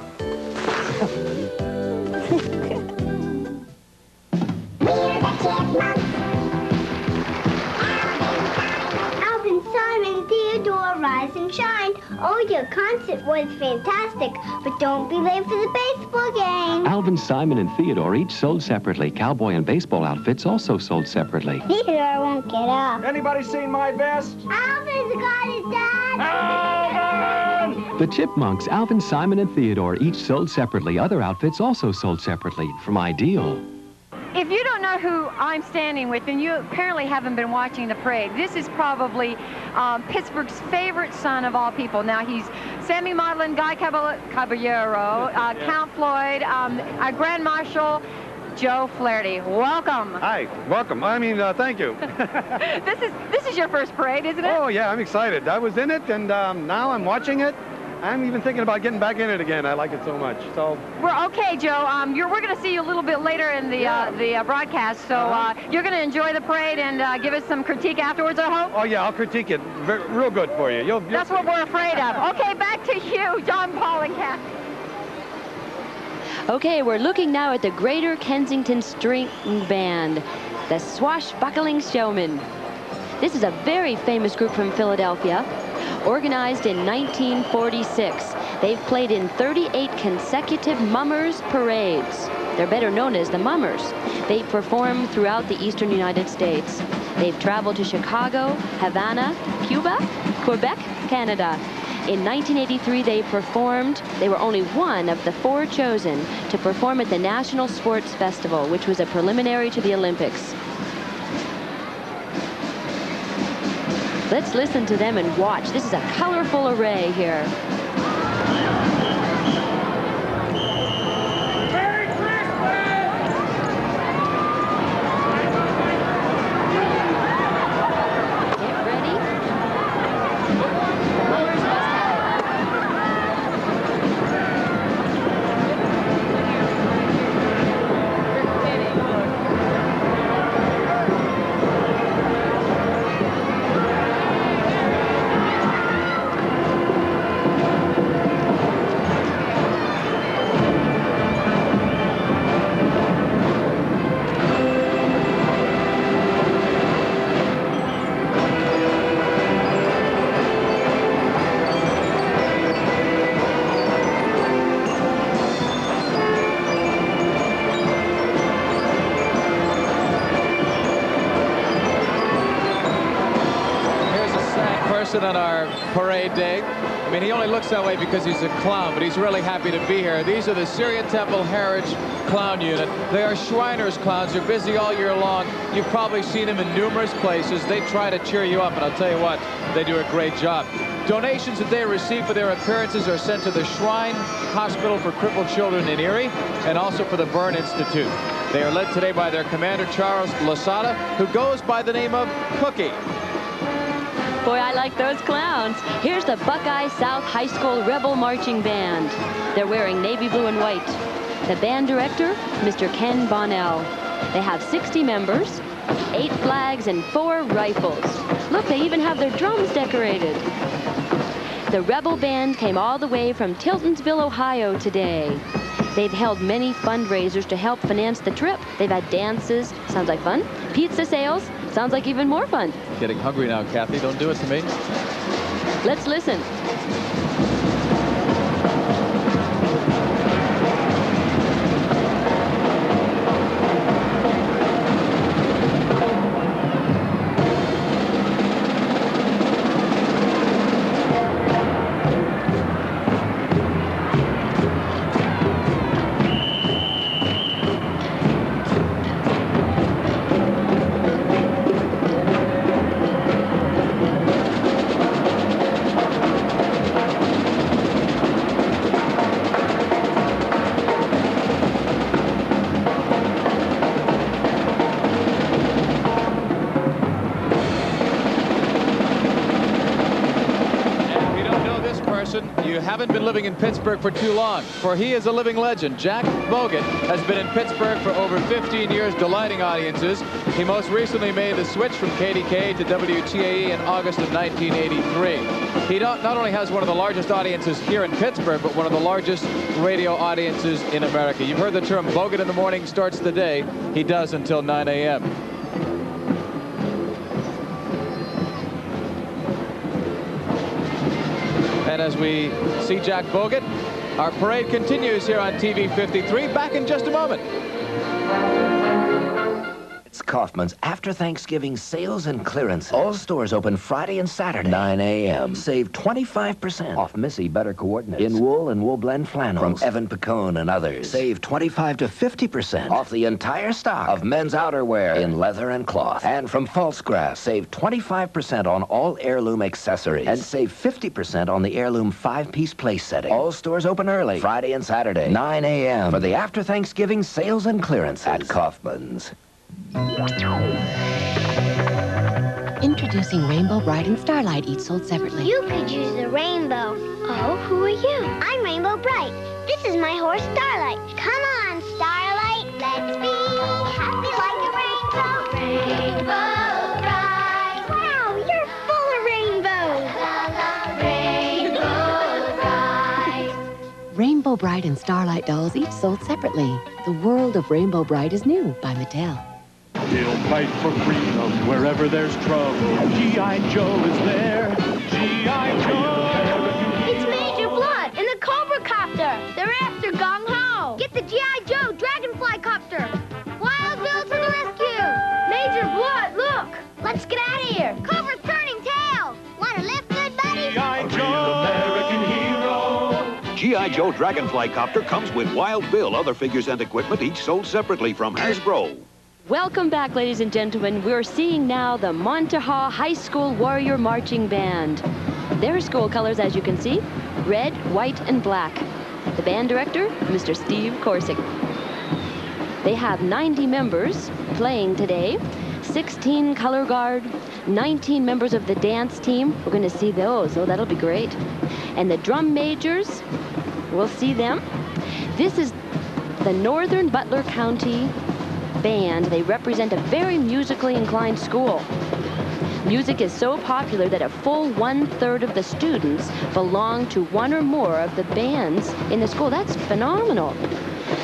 Speaker 10: Alvin, Simon, Theodore, rise and shine. Oh, your concert was fantastic, but don't be late for the baseball game.
Speaker 15: Alvin, Simon, and Theodore each sold separately. Cowboy and baseball outfits also sold separately.
Speaker 10: Theodore won't get up.
Speaker 13: Anybody seen my vest?
Speaker 10: Alvin's got his dad.
Speaker 15: Alvin! The Chipmunks, Alvin, Simon, and Theodore each sold separately. Other outfits also sold separately from Ideal.
Speaker 5: If you don't know who I'm standing with, then you apparently haven't been watching the parade. This is probably Pittsburgh's favorite son of all people. Now, he's Sammy Maudlin, Guy Caballero, Count Floyd, our Grand Marshal, Joe Flaherty. Welcome.
Speaker 16: Hi, welcome. I mean, thank you.
Speaker 5: This is your first parade, isn't it?
Speaker 16: Oh, yeah, I'm excited. I was in it, and now I'm watching it. I'm even thinking about getting back in it again. I like it so much. So
Speaker 5: we're okay, Joe. We're going to see you a little bit later in the broadcast. So you're going to enjoy the parade and give us some critique afterwards, I hope.
Speaker 16: Oh yeah, I'll critique it real good for you. You'll
Speaker 5: That's what we're afraid of. Okay, back to you, John, Paul, and Kathy.
Speaker 2: Okay, we're looking now at the Greater Kensington String Band, the Swashbuckling Showmen. This is a very famous group from Philadelphia. Organized in 1946, they've played in 38 consecutive Mummers parades. They're better known as the Mummers. They perform throughout the eastern United States. They've traveled to Chicago, Havana, Cuba, Quebec, Canada. In 1983, they were only one of the 4 chosen to perform at the National Sports Festival, which was a preliminary to the Olympics. Let's listen to them and watch. This is a colorful array here.
Speaker 3: On our parade day. I mean, he only looks that way because he's a clown, but he's really happy to be here. These are the Syria Temple Heritage Clown Unit. They are Shriners clowns. They're busy all year long. You've probably seen them in numerous places. They try to cheer you up, and I'll tell you what, they do a great job. Donations that they receive for their appearances are sent to the Shrine Hospital for Crippled Children in Erie and also for the Burn Institute. They are led today by their commander, Charles Losada, who goes by the name of Cookie.
Speaker 2: Boy, I like those clowns. Here's the Buckeye South High School Rebel Marching Band. They're wearing navy blue and white. The band director, Mr. Ken Bonnell. They have 60 members, 8 flags, and 4 rifles. Look, they even have their drums decorated. The Rebel Band came all the way from Tiltonsville, Ohio today. They've held many fundraisers to help finance the trip. They've had dances, sounds like fun. Pizza sales, sounds like even more fun.
Speaker 3: Getting hungry now, Kathy. Don't do it to me.
Speaker 2: Let's listen.
Speaker 3: You haven't been living in Pittsburgh for too long, for he is a living legend. Jack Bogut has been in Pittsburgh for over 15 years, delighting audiences. He most recently made the switch from KDK to WTAE in August of 1983. He not only has one of the largest audiences here in Pittsburgh, but one of the largest radio audiences in America. You've heard the term Bogut in the morning starts the day. He does until 9 a.m. And as we see Jack Bogut, our parade continues here on TV 53. Back in just a moment.
Speaker 6: It's Kaufman's after Thanksgiving sales and clearance. All stores open Friday and Saturday, 9 a.m. Save 25% off Missy Better Coordinates in wool and wool blend flannels from Evan Picone and others. Save 25 to 50% off the entire stock of men's outerwear in leather and cloth. And from Falsgrass, save 25% on all heirloom accessories and save 50% on the heirloom 5-piece place setting. All stores open early Friday and Saturday, 9 a.m. for the after Thanksgiving sales and clearances at Kaufman's.
Speaker 17: Introducing Rainbow Bright and Starlight, each sold separately.
Speaker 10: You could use a rainbow. Oh, who are you? I'm Rainbow Bright. This is my horse, Starlight. Come on, Starlight, let's be happy like a rainbow. Rainbow Bright. Wow, you're full of rainbows. Rainbow Bright.
Speaker 17: Rainbow Bright and Starlight dolls, each sold separately. The world of Rainbow Bright is new by Mattel.
Speaker 18: He'll fight for freedom wherever there's trouble. G.I. Joe is there. G.I. Joe.
Speaker 10: It's Major Blood in the Cobra Copter. They're after Gung Ho. Get the G.I. Joe Dragonfly Copter. Wild Bill to the rescue. Major Blood, look. Let's get out of here. Cobra's turning tail. Want to lift, good buddy?
Speaker 18: G.I. Joe. American hero.
Speaker 19: G.I. Joe Dragonfly Copter comes with Wild Bill, other figures and equipment, each sold separately from Hasbro.
Speaker 2: Welcome back, ladies and gentlemen. We're seeing now the Montaha High School Warrior Marching Band. Their school colors, as you can see, red, white, and black. The band director, Mr. Steve Korsick. They have 90 members playing today, 16 color guard, 19 members of the dance team. We're going to see those. Oh, that'll be great. And the drum majors, we'll see them. This is the Northern Butler County Band. They represent a very musically inclined school. Music is so popular that a full 1/3 of the students belong to one or more of the bands in the school. That's phenomenal.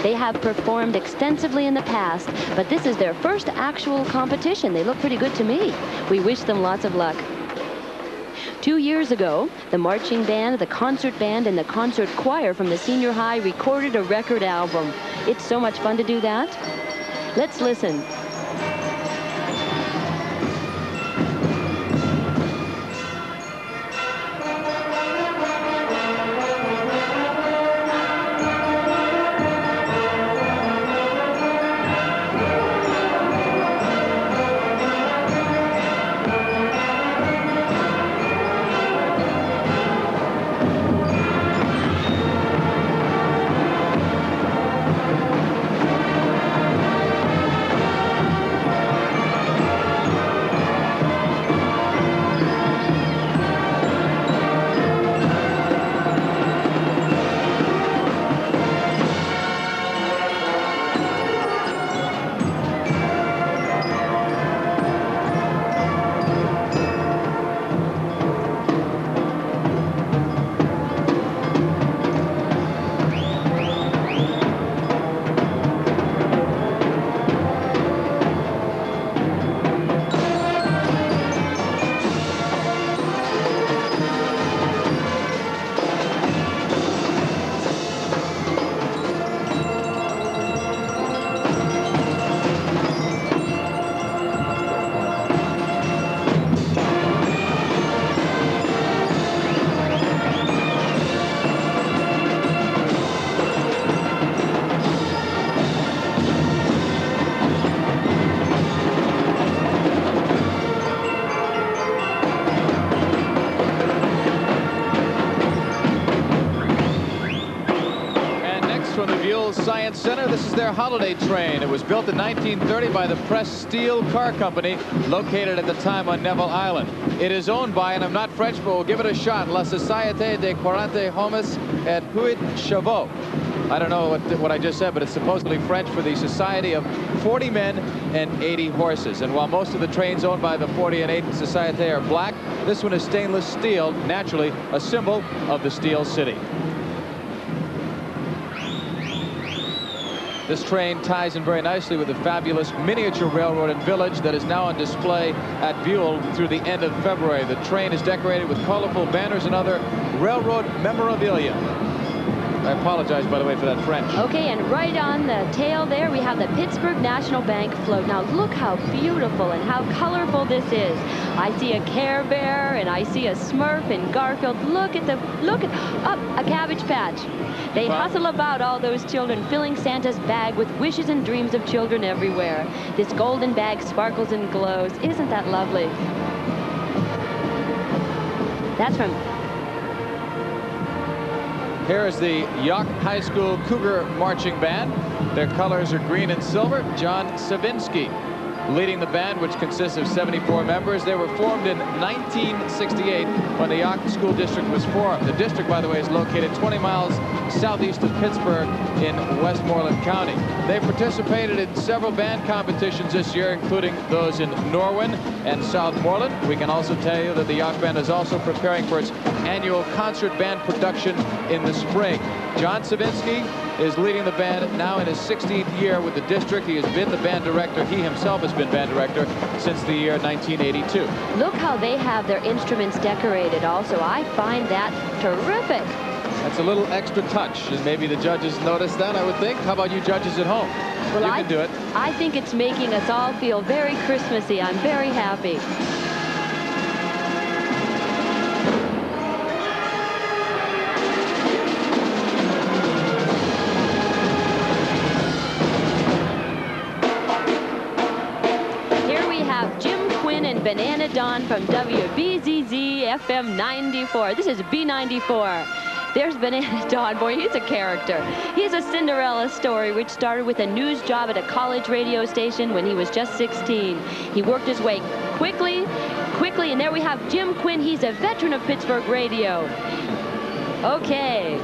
Speaker 2: They have performed extensively in the past, but this is their first actual competition. They look pretty good to me. We wish them lots of luck. 2 years ago, the marching band, the concert band, and the concert choir from the senior high recorded a record album. It's so much fun to do that. Let's listen.
Speaker 3: Buell Science Center. This is their holiday train. It was built in 1930 by the Press Steel Car Company, located at the time on Neville Island. It is owned by, and I'm not French, but we'll give it a shot, La Société des 40 Hommes et 8 Chevaux. I don't know what I just said, but it's supposedly French for the Society of 40 Men and 80 Horses. And while most of the trains owned by the 40 and 80 Société are black, this one is stainless steel, naturally a symbol of the Steel City. This train ties in very nicely with the fabulous miniature railroad and village that is now on display at Buell through the end of February. The train is decorated with colorful banners and other railroad memorabilia. I apologize, by the way, for that French.
Speaker 2: Okay, and right on the tail there, we have the Pittsburgh National Bank float. Now, look how beautiful and how colorful this is. I see a Care Bear, and I see a Smurf and Garfield. Look at a Cabbage Patch. They hustle about, all those children, filling Santa's bag with wishes and dreams of children everywhere. This golden bag sparkles and glows. Isn't that lovely? That's from...
Speaker 3: Here is the Yawk High School Cougar Marching Band. Their colors are green and silver. John Savinsky leading the band, which consists of 74 members. They were formed in 1968 when the Yawk School District was formed. The district, by the way, is located 20 miles southeast of Pittsburgh in Westmoreland County. They participated in several band competitions this year, including those in Norwin and Southmoreland. We can also tell you that the Yawk Band is also preparing for its annual concert band production in the spring. John Savinsky is leading the band now in his 16th year with the district. He has been the band director. He himself has been band director since the year 1982.
Speaker 2: Look how they have their instruments decorated also. I find that terrific.
Speaker 3: That's a little extra touch, and maybe the judges noticed that, I would think. How about you judges at home?
Speaker 2: Well,
Speaker 3: you can do it.
Speaker 2: I think it's making us all feel very Christmassy. I'm very happy. Banana Dawn from WBZZ FM 94. This is B94. There's Banana Dawn. Boy, he's a character. He's a Cinderella story which started with a news job at a college radio station when he was just 16. He worked his way quickly, and there we have Jim Quinn. He's a veteran of Pittsburgh radio. Okay.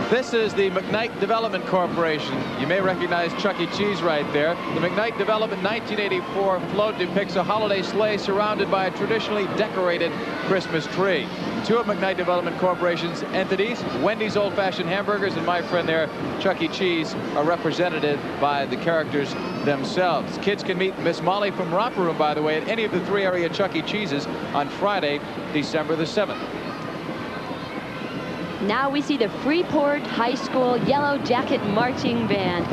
Speaker 3: This is the McKnight Development Corporation. You may recognize Chuck E. Cheese right there. The McKnight Development 1984 float depicts a holiday sleigh surrounded by a traditionally decorated Christmas tree. Two of McKnight Development Corporation's entities, Wendy's Old Fashioned Hamburgers and my friend there, Chuck E. Cheese, are represented by the characters themselves. Kids can meet Miss Molly from Romper Room, by the way, at any of the 3 area Chuck E. Cheeses on Friday, December the 7th.
Speaker 2: Now we see the Freeport High School Yellow Jacket Marching Band.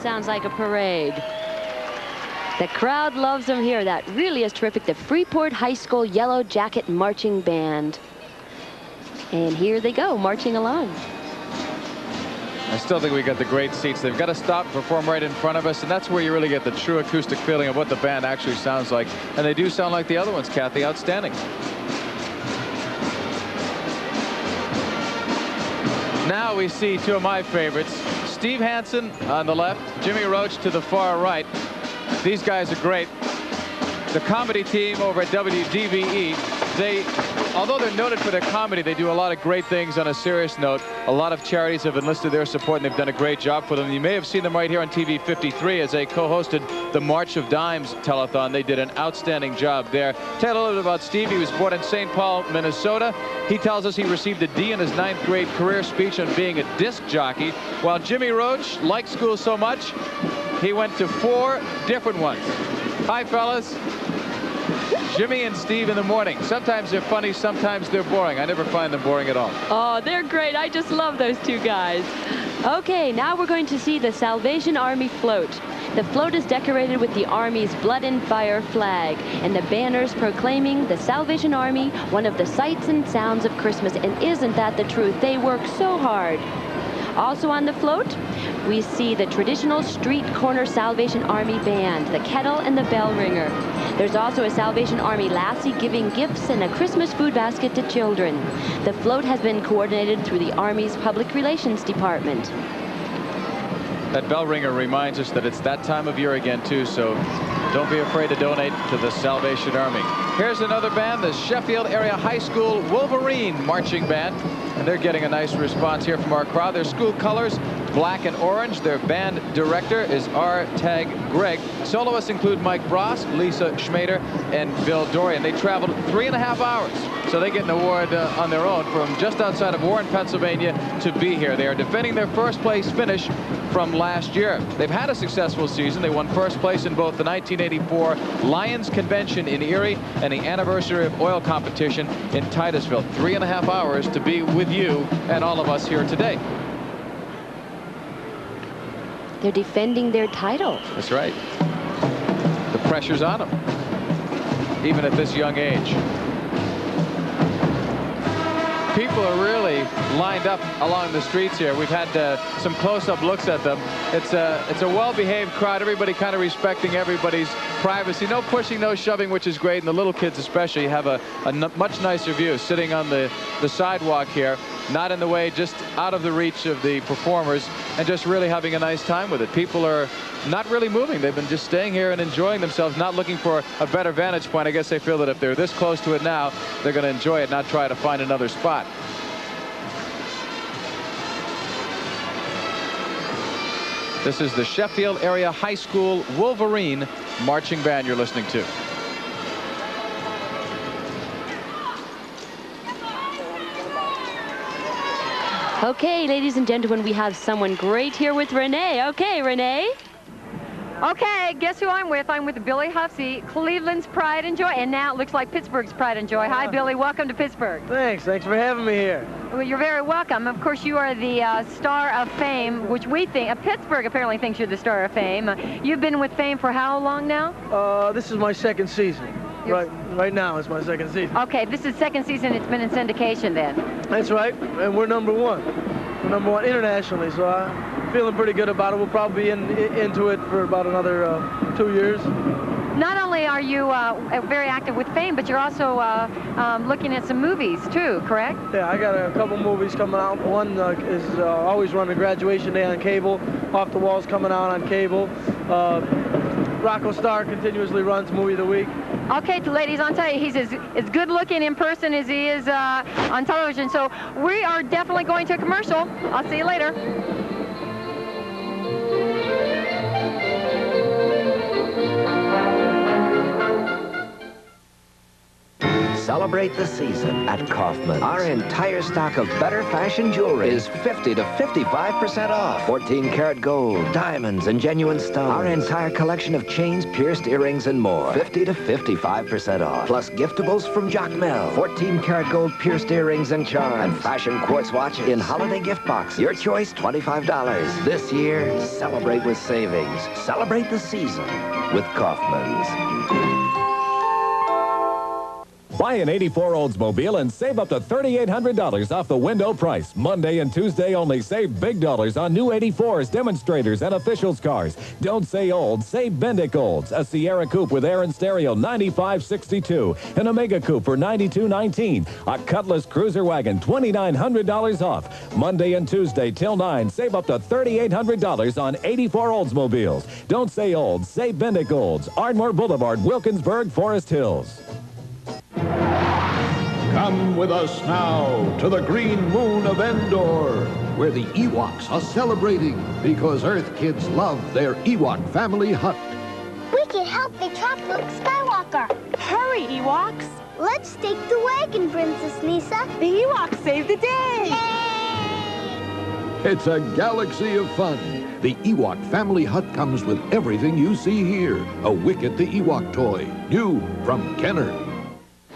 Speaker 2: Sounds like a parade. The crowd loves them here. That really is terrific. The Freeport High School Yellow Jacket Marching Band. And here they go, marching along.
Speaker 3: I still think we got the great seats. They've got to stop and perform right in front of us, and that's where you really get the true acoustic feeling of what the band actually sounds like. And they do sound like the other ones, Kathy. Outstanding. Now we see two of my favorites. Steve Hansen on the left, Jimmy Roach to the far right. These guys are great. The comedy team over at WDVE, although they're noted for their comedy, they do a lot of great things on a serious note. A lot of charities have enlisted their support, and they've done a great job for them. You may have seen them right here on TV 53 as they co-hosted the March of Dimes telethon. They did an outstanding job there. Tell a little bit about Steve. He was born in St. Paul, Minnesota. He tells us he received a D in his 9th grade career speech on being a disc jockey, while Jimmy Roach liked school so much, he went to 4 different ones. Hi, fellas. Jimmy and Steve in the morning. Sometimes they're funny, sometimes they're boring. I never find them boring at all.
Speaker 2: Oh, they're great. I just love those two guys. Okay, now we're going to see the Salvation Army float. The float is decorated with the Army's Blood and Fire flag and the banners proclaiming the Salvation Army, one of the sights and sounds of Christmas. And isn't that the truth? They work so hard. Also on the float, we see the traditional street corner Salvation Army band, the kettle and the bell ringer. There's also a Salvation Army lassie giving gifts and a Christmas food basket to children. The float has been coordinated through the Army's Public Relations Department.
Speaker 3: That bell ringer reminds us that it's that time of year again, too, so don't be afraid to donate to the Salvation Army. Here's another band, the Sheffield Area High School Wolverine Marching Band, and they're getting a nice response here from our crowd. Their school colors, black and orange. Their band director is R. Tag Gregg. Soloists include Mike Bross, Lisa Schmader, and Bill Dorian. They traveled 3.5 hours, so they get an award on their own from just outside of Warren, Pennsylvania to be here. They are defending their first place finish from last year. They've had a successful season. They won first place in both the 1984 Lions Convention in Erie and the Anniversary of Oil competition in Titusville. 3.5 hours to be with you and all of us here today.
Speaker 2: They're defending their title.
Speaker 3: That's right. The pressure's on them, even at this young age. People are really lined up along the streets here. We've had some close-up looks at them. It's a well-behaved crowd. Everybody kind of respecting everybody's privacy. No pushing, no shoving, which is great. And the little kids especially have a much nicer view sitting on the sidewalk here, not in the way, just out of the reach of the performers, and just really having a nice time with it. People are not really moving. They've been just staying here and enjoying themselves, not looking for a better vantage point. I guess they feel that if they're this close to it now, they're going to enjoy it, not try to find another spot. This is the Sheffield Area High School Wolverine Marching Band you're listening to.
Speaker 2: Okay, ladies and gentlemen, we have someone great here with Renee. Okay, Renee.
Speaker 5: Okay, guess who I'm with? I'm with Billy Huffsey, Cleveland's Pride and Joy, and now it looks like Pittsburgh's Pride and Joy. Hi, Billy. Welcome to Pittsburgh.
Speaker 20: Thanks for having me here.
Speaker 5: Well, you're very welcome. Of course, you are the star of fame, which we think, Pittsburgh apparently thinks you're the star of fame. You've been with fame for how long now?
Speaker 20: This is my second season. Right now it's my second season.
Speaker 5: Okay, this is second season it's been in syndication then.
Speaker 20: That's right, and we're #1. We're #1 internationally, so I'm feeling pretty good about it. We'll probably be into it for about another 2 years.
Speaker 5: Not only are you very active with fame, but you're also looking at some movies too, correct?
Speaker 20: Yeah, I got a couple movies coming out. One is always running Graduation Day on cable. Off the Walls coming out on cable. Rocco Starr continuously runs Movie of the Week.
Speaker 5: Okay, ladies, I'll tell you, he's as good looking in person as he is on television. So we are definitely going to a commercial. I'll see you later.
Speaker 6: Celebrate the season at Kaufman's. Our entire stock of better fashion jewelry is 50 to 55% off. 14-karat gold, diamonds, and genuine stones. Our entire collection of chains, pierced earrings, and more. 50 to 55% off. Plus giftables from Jacmel. 14-karat gold pierced earrings and charms. And fashion quartz watches in holiday gift boxes. Your choice, $25. This year, celebrate with savings. Celebrate the season with Kaufman's.
Speaker 7: Buy an 84 Oldsmobile and save up to $3,800 off the window price. Monday and Tuesday only. Save big dollars on new 84s, demonstrators, and officials cars. Don't say old, say Bendick Olds. A Sierra Coupe with air and stereo, $95.62. An Omega Coupe for $92.19. A Cutlass Cruiser Wagon, $2,900 off. Monday and Tuesday till 9. Save up to $3,800 on 84 Oldsmobiles. Don't say old, say Bendick Olds. Ardmore Boulevard, Wilkinsburg, Forest Hills.
Speaker 21: Come with us now to the green moon of Endor, where the Ewoks are celebrating because Earth kids love their Ewok family hut.
Speaker 10: We can help the trap Luke Skywalker. Hurry, Ewoks. Let's take the wagon, Princess Lisa. The Ewoks save the day.
Speaker 21: It's a galaxy of fun. The Ewok family hut comes with everything you see here. A Wicket the Ewok toy, new from Kenner.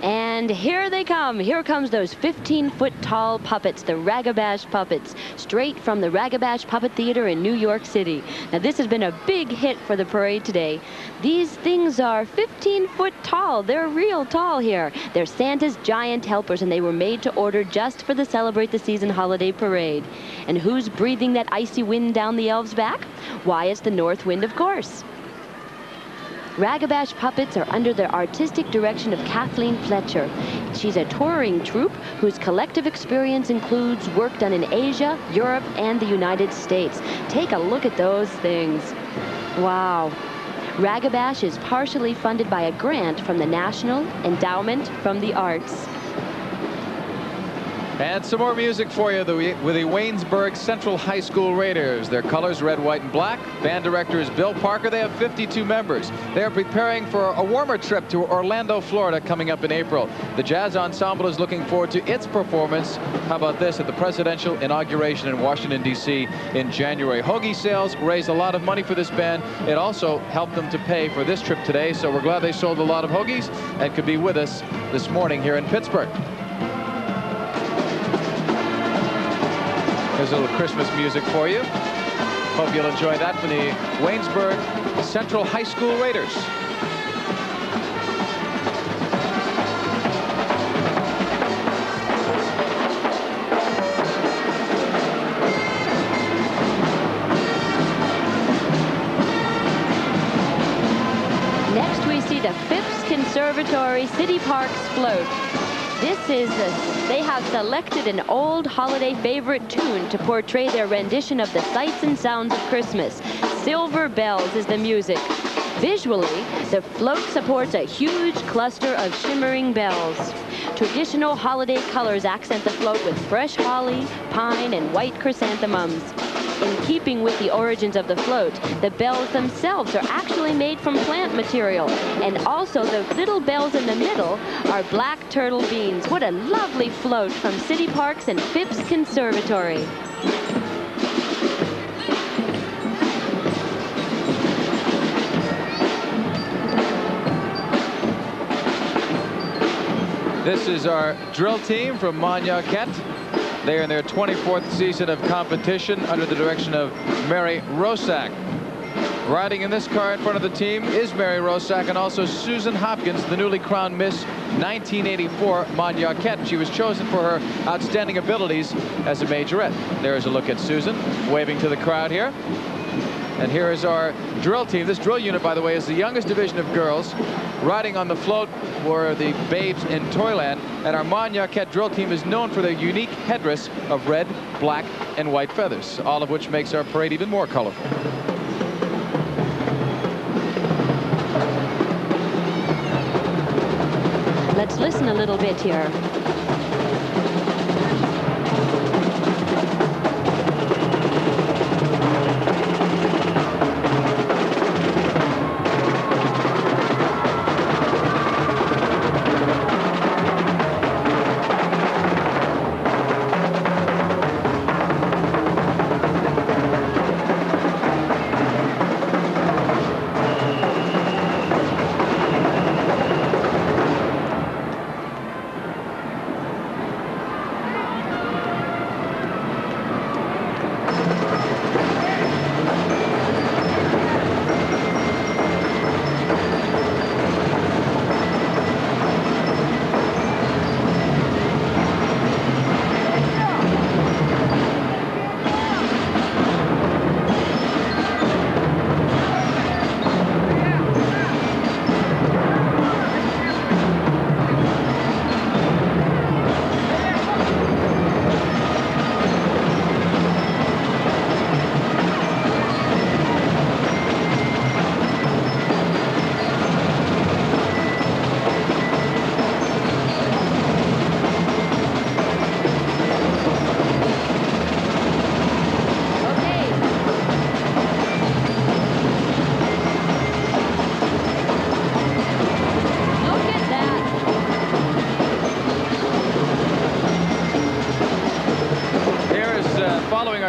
Speaker 2: And here they come. Here comes those 15-foot tall puppets, the Ragabash puppets, straight from the Ragabash Puppet Theater in New York City. Now, this has been a big hit for the parade today. These things are 15-foot tall. They're real tall here. They're Santa's giant helpers, and they were made to order just for the Celebrate the Season holiday parade. And who's breathing that icy wind down the elves' back? Why, it's the North Wind, of course. Ragabash puppets are under the artistic direction of Kathleen Fletcher. She's a touring troupe whose collective experience includes work done in Asia, Europe, and the United States. Take a look at those things. Wow. Ragabash is partially funded by a grant from the National Endowment from the Arts.
Speaker 3: And some more music for you with the Waynesburg Central High School Raiders. Their colors, red, white, and black. Band director is Bill Parker. They have 52 members. They are preparing for a warmer trip to Orlando, Florida, coming up in April. The Jazz Ensemble is looking forward to its performance. How about this? At the presidential inauguration in Washington, D.C. in January. Hoagie sales raised a lot of money for this band. It also helped them to pay for this trip today, so we're glad they sold a lot of hoagies and could be with us this morning here in Pittsburgh. Here's a little Christmas music for you. Hope you'll enjoy that from the Waynesburg Central High School Raiders.
Speaker 2: Next, we see the Phipps Conservatory City Parks float. They have selected an old holiday favorite tune to portray their rendition of the sights and sounds of Christmas. Silver Bells is the music. Visually, the float supports a huge cluster of shimmering bells. Traditional holiday colors accent the float with fresh holly, pine, and white chrysanthemums. In keeping with the origins of the float, the bells themselves are actually made from plant material. And also, the little bells in the middle are black turtle beans. What a lovely float from City Parks and Phipps Conservatory.
Speaker 3: This is our drill team from Monyaquet. They are in their 24th season of competition under the direction of Mary Rosak. Riding in this car in front of the team is Mary Rosak and also Susan Hopkins, the newly crowned Miss 1984 Monyaquet. She was chosen for her outstanding abilities as a majorette. There is a look at Susan waving to the crowd here. And here is our drill team. This drill unit, by the way, is the youngest division of girls. Riding on the float were the babes in Toyland. And our Monyaquet drill team is known for their unique headdress of red, black, and white feathers, all of which makes our parade even more colorful.
Speaker 2: Let's listen a little bit here.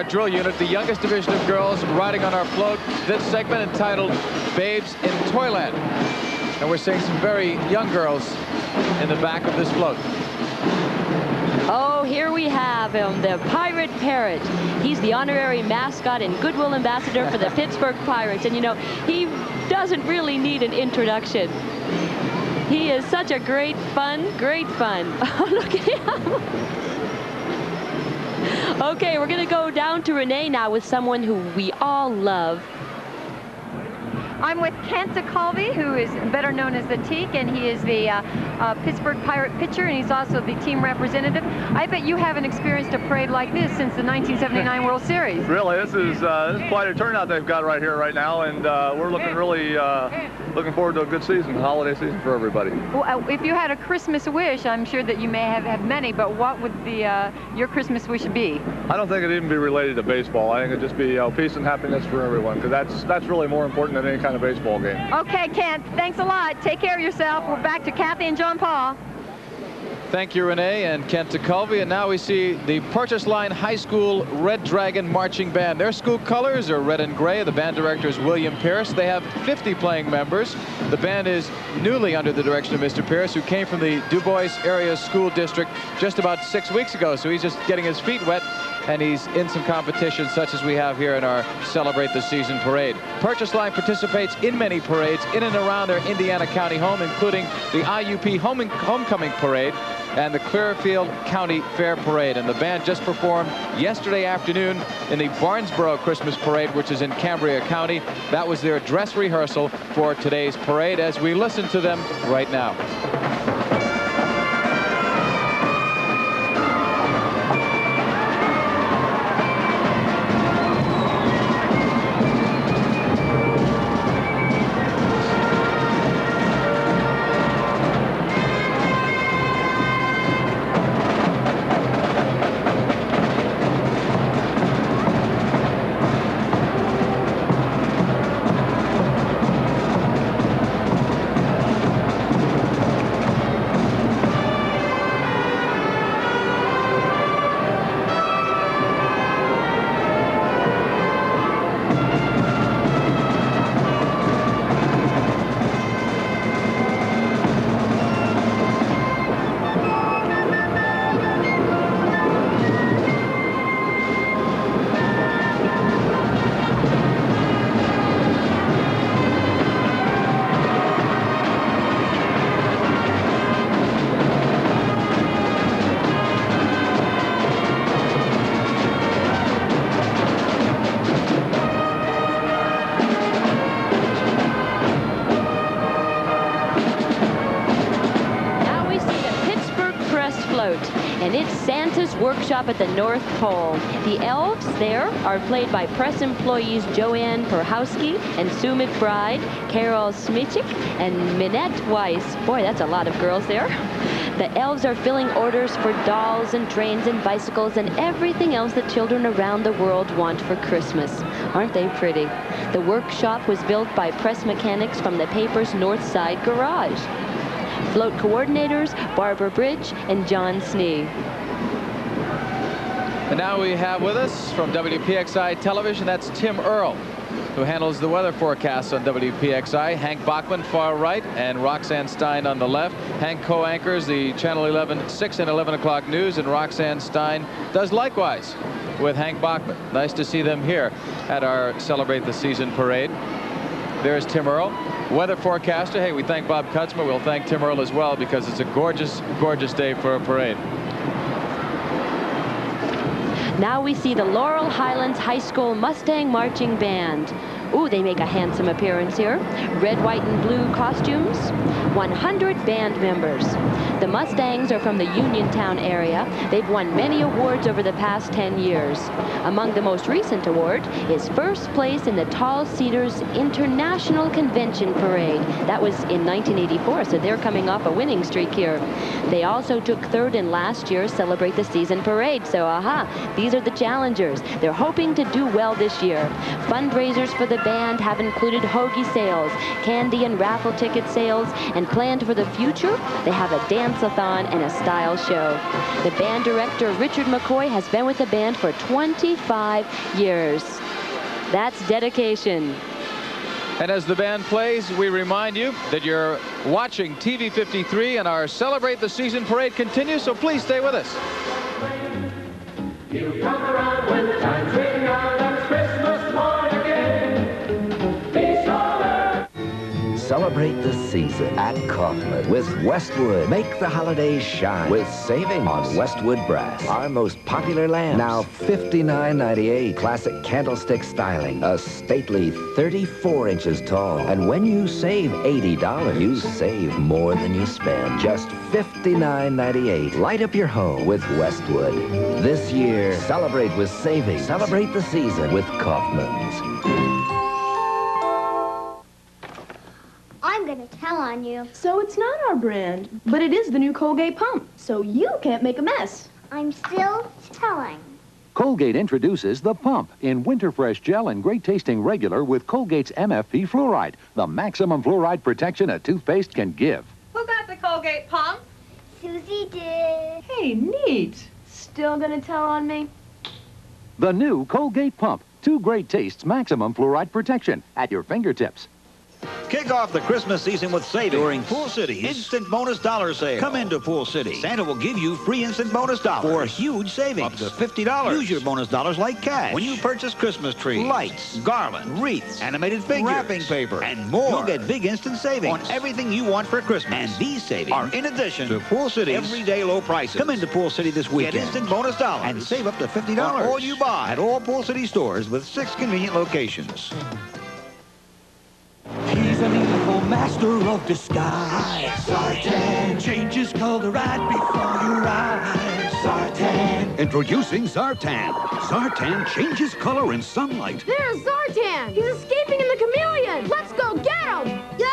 Speaker 3: drill unit, the youngest division of girls riding on our float. This segment entitled Babes in Toyland. And we're seeing some very young girls in the back of this float.
Speaker 2: Oh, here we have him, the Pirate Parrot. He's the honorary mascot and goodwill ambassador for the Pittsburgh Pirates. And you know, he doesn't really need an introduction. He is such a great fun. Oh, look at him. Okay, we're going to go down to Renee now with someone who we all love.
Speaker 5: I'm with Kent DeColvey, who is better known as the Teak, and he is the Pittsburgh Pirate pitcher, and he's also the team representative. I bet you haven't experienced a parade like this since the 1979 World Series.
Speaker 1: Really, this is quite a turnout they've got right here, right now, and we're looking forward to a good season, a holiday season for everybody.
Speaker 5: Well, if you had a Christmas wish, I'm sure that you may have many, but what would your Christmas wish be?
Speaker 1: I don't think it'd even be related to baseball. I think it'd just be peace and happiness for everyone, because that's really more important than any kind of baseball game.
Speaker 5: Okay, Kent, thanks a lot. Take care of yourself. We're back to Kathy and John Paul.
Speaker 3: Thank you, Renee and Kent DeColvey. And now we see the Purchase Line High School Red Dragon Marching Band. Their school colors are red and gray. The band director is William Pierce. They have 50 playing members. The band is newly under the direction of Mr. Pierce, who came from the Du Bois Area School District just about 6 weeks ago. So he's just getting his feet wet, and he's in some competitions such as we have here in our Celebrate the Season parade. Purchase Line participates in many parades in and around their Indiana County home, including the IUP Homecoming Parade and the Clearfield County Fair Parade. And the band just performed yesterday afternoon in the Barnesboro Christmas Parade, which is in Cambria County. That was their dress rehearsal for today's parade, as we listen to them right now.
Speaker 2: And it's Santa's workshop at the North Pole. The elves there are played by press employees Joanne Perhowski and Sue McBride, Carol Smichik, and Minette Weiss. Boy, that's a lot of girls there. The elves are filling orders for dolls and trains and bicycles and everything else that children around the world want for Christmas. Aren't they pretty? The workshop was built by press mechanics from the paper's North Side garage. Float coordinators, Barbara Bridge and John Snee.
Speaker 3: And now we have with us from WPXI Television, that's Tim Earle, who handles the weather forecasts on WPXI. Hank Bachman, far right, and Roxanne Stein on the left. Hank co-anchors the Channel 11 6 and 11 o'clock news, and Roxanne Stein does likewise with Hank Bachman. Nice to see them here at our Celebrate the Season parade. There's Tim Earle, weather forecaster. Hey, we thank Bob Kutzmer. We'll thank Tim Earle as well, because it's a gorgeous, gorgeous day for a parade.
Speaker 2: Now we see the Laurel Highlands High School Mustang Marching Band. Ooh, they make a handsome appearance here. Red, white, and blue costumes. 100 band members. The Mustangs are from the Uniontown area. They've won many awards over the past 10 years. Among the most recent award is first place in the Tall Cedars International Convention Parade. That was in 1984, so they're coming off a winning streak here. They also took third in last year's Celebrate the Season parade, so these are the challengers. They're hoping to do well this year. Fundraisers for the band have included hoagie sales, candy and raffle ticket sales, and And planned for the future, they have a dance-a-thon and a style show. The band director, Richard McCoy, has been with the band for 25 years. That's dedication.
Speaker 3: And as the band plays, we remind you that you're watching TV 53 and our Celebrate the Season parade continues, so please stay with us.
Speaker 8: You come around when the time's ringing out and it's Christmas morn again. Be sure.
Speaker 6: Celebrate the season at Kaufman with Westwood. Make the holidays shine with savings on Westwood brass. Our most popular lamp, now $59.98. Classic candlestick styling, a stately 34 inches tall. And when you save $80, you save more than you spend. Just $59.98. Light up your home with Westwood. This year, celebrate with savings. Celebrate the season with Kaufman's.
Speaker 10: I'm gonna tell on you.
Speaker 4: So it's not our brand, but it is the new Colgate pump, so you can't make a mess.
Speaker 10: I'm still telling.
Speaker 15: Colgate introduces the pump in winter fresh gel and great tasting regular with Colgate's MFP fluoride, the maximum fluoride protection a toothpaste can give.
Speaker 4: Who got the Colgate pump?
Speaker 10: Susie did.
Speaker 4: Hey, neat. Still gonna tell on me?
Speaker 15: The new Colgate pump, 2 great tastes, maximum fluoride protection at your fingertips.
Speaker 19: Kick off the Christmas season with savings during Pool City's Instant Bonus Dollar Sale. Come into Pool City. Santa will give you free Instant Bonus Dollars for huge savings. Up to $50. Use your bonus dollars like cash when you purchase Christmas trees, lights, garlands, wreaths, animated figures, wrapping paper, and more. You'll get big instant savings on everything you want for Christmas. And these savings are in addition to Pool City's everyday low prices. Come into Pool City this weekend. Get Instant Bonus Dollars and save up to $50 on all you buy at all Pool City stores with 6 convenient locations.
Speaker 8: He's an evil master of disguise. Zartan changes color right before your eyes. Zartan.
Speaker 21: Introducing Zartan. Zartan changes color in sunlight.
Speaker 4: There's Zartan! He's escaping in the chameleon! Let's go get him! Yo,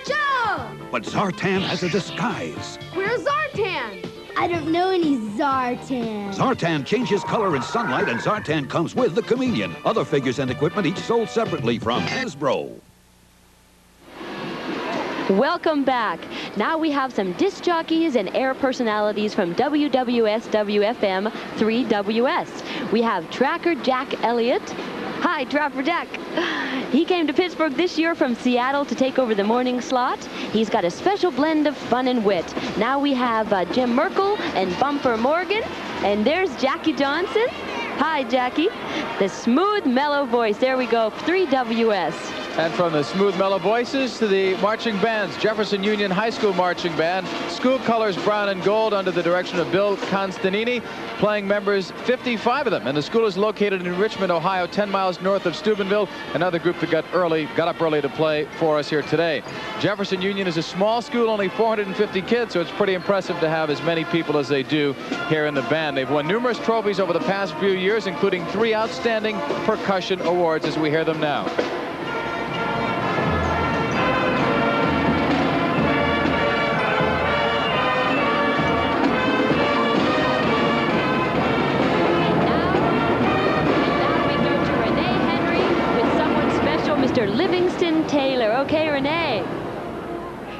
Speaker 4: Joe!
Speaker 21: But Zartan has a disguise.
Speaker 4: Where's Zartan?
Speaker 10: I don't know any Zartan.
Speaker 21: Zartan changes color in sunlight, and Zartan comes with the chameleon. Other figures and equipment each sold separately from Hasbro.
Speaker 2: Welcome back. Now we have some disc jockeys and air personalities from WWS WFM 3WS. We have Tracker Jack Elliott. Hi, Trapper Jack. He came to Pittsburgh this year from Seattle to take over the morning slot. He's got a special blend of fun and wit. Now we have Jim Merkel and Bumper Morgan. And there's Jackie Johnson. Hi, Jackie. The smooth, mellow voice. There we go, 3WS.
Speaker 3: And from the smooth, mellow voices to the marching bands, Jefferson Union High School Marching Band, school colors brown and gold under the direction of Bill Constanini, playing members 55 of them. And the school is located in Richmond, Ohio, 10 miles north of Steubenville. Another group that got up early to play for us here today. Jefferson Union is a small school, only 450 kids, so it's pretty impressive to have as many people as they do here in the band. They've won numerous trophies over the past few years, including 3 outstanding percussion awards, as we hear them now.
Speaker 2: Mr. Livingston Taylor. Okay, Renee.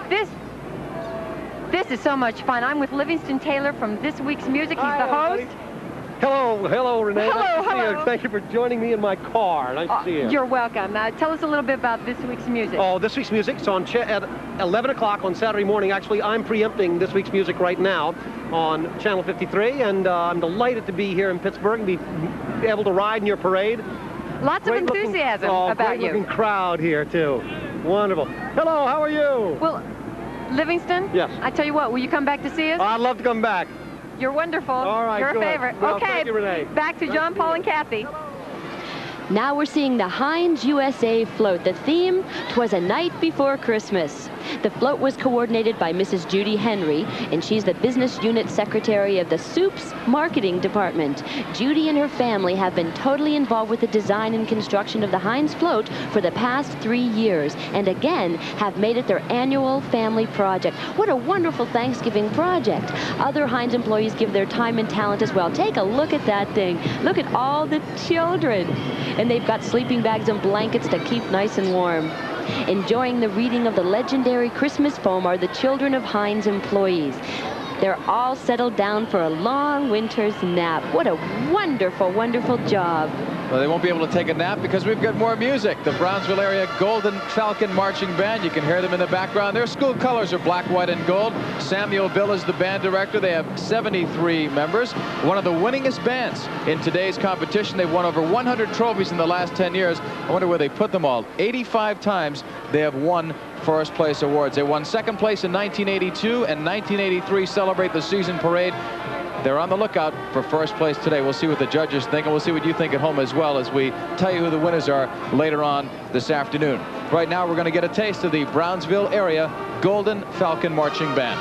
Speaker 5: This is so much fun. I'm with Livingston Taylor from This Week's Music. He's the host.
Speaker 9: Hello, Renee.
Speaker 5: Hello,
Speaker 9: nice to see
Speaker 5: hello.
Speaker 9: you. Thank you for joining me in my car. Nice to see you.
Speaker 5: You're welcome. Tell us a little bit about This Week's Music.
Speaker 9: Oh, This Week's Music. It's on at 11 o'clock on Saturday morning. Actually, I'm preempting This Week's Music right now on Channel 53, and I'm delighted to be here in Pittsburgh and be able to ride in your parade.
Speaker 5: Lots of enthusiasm about you.
Speaker 9: Great-looking crowd here, too. Wonderful. Hello, how are you?
Speaker 5: Well, Livingston?
Speaker 9: Yes.
Speaker 5: I tell you what, will you come back to see us?
Speaker 9: I'd love to come back.
Speaker 5: You're wonderful.
Speaker 9: All right,
Speaker 5: You're
Speaker 9: good.
Speaker 5: a favorite.
Speaker 9: Well,
Speaker 5: okay,
Speaker 9: thank you, Renee.
Speaker 5: back to John, Paul, and Kathy.
Speaker 2: Now we're seeing the Heinz USA float. The theme, 'Twas a Night Before Christmas. The float was coordinated by Mrs. Judy Henry, and she's the business unit secretary of the Soup's marketing department. Judy and her family have been totally involved with the design and construction of the Heinz float for the past 3 years, and again have made it their annual family project. What a wonderful Thanksgiving project. Other Heinz employees give their time and talent as well. Take a look at that thing. Look at all the children. And they've got sleeping bags and blankets to keep nice and warm. Enjoying the reading of the legendary Christmas poem are the children of Heinz employees. They're all settled down for a long winter's nap. What a wonderful, wonderful job.
Speaker 3: Well, they won't be able to take a nap because we've got more music. The Brownsville Area Golden Falcon Marching Band. You can hear them in the background. Their school colors are black, white, and gold. Samuel Bill is the band director. They have 73 members. One of the winningest bands in today's competition. They've won over 100 trophies in the last 10 years. I wonder where they put them all. 85 times they have won first place awards. They won second place in 1982 and 1983. Celebrate the season parade. They're on the lookout for first place today. We'll see what the judges think, and we'll see what you think at home as well as we tell you who the winners are later on this afternoon. Right now, we're going to get a taste of the Brownsville Area Golden Falcon Marching Band.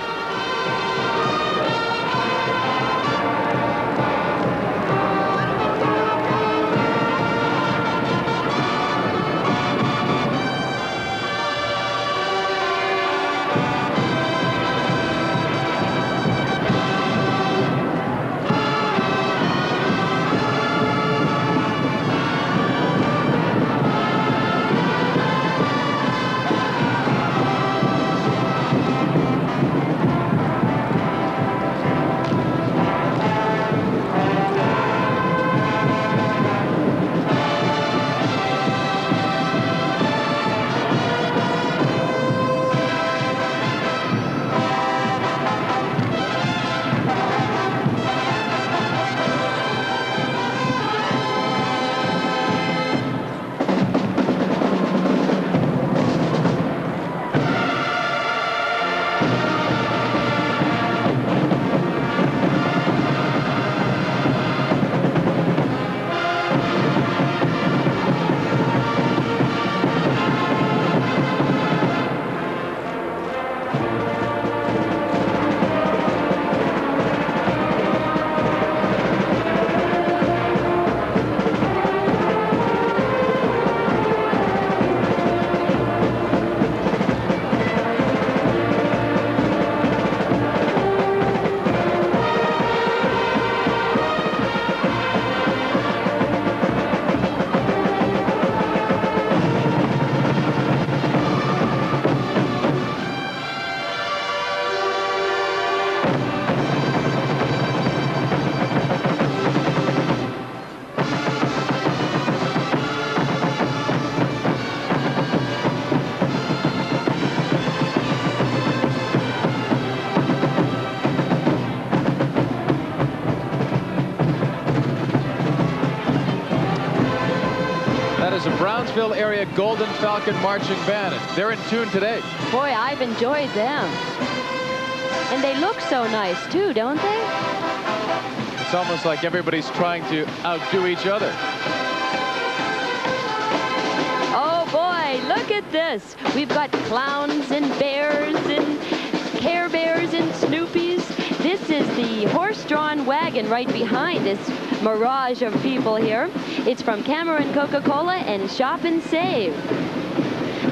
Speaker 3: The Brownsville Area Golden Falcon Marching Band. They're in tune today.
Speaker 2: Boy, I've enjoyed them. And they look so nice, too, don't they?
Speaker 3: It's almost like everybody's trying to outdo each other.
Speaker 2: Oh, boy, look at this. We've got clowns and bears and Care Bears and Snoopies. This is the horse-drawn wagon right behind this mirage of people here. It's from Cameron Coca-Cola and Shop and Save.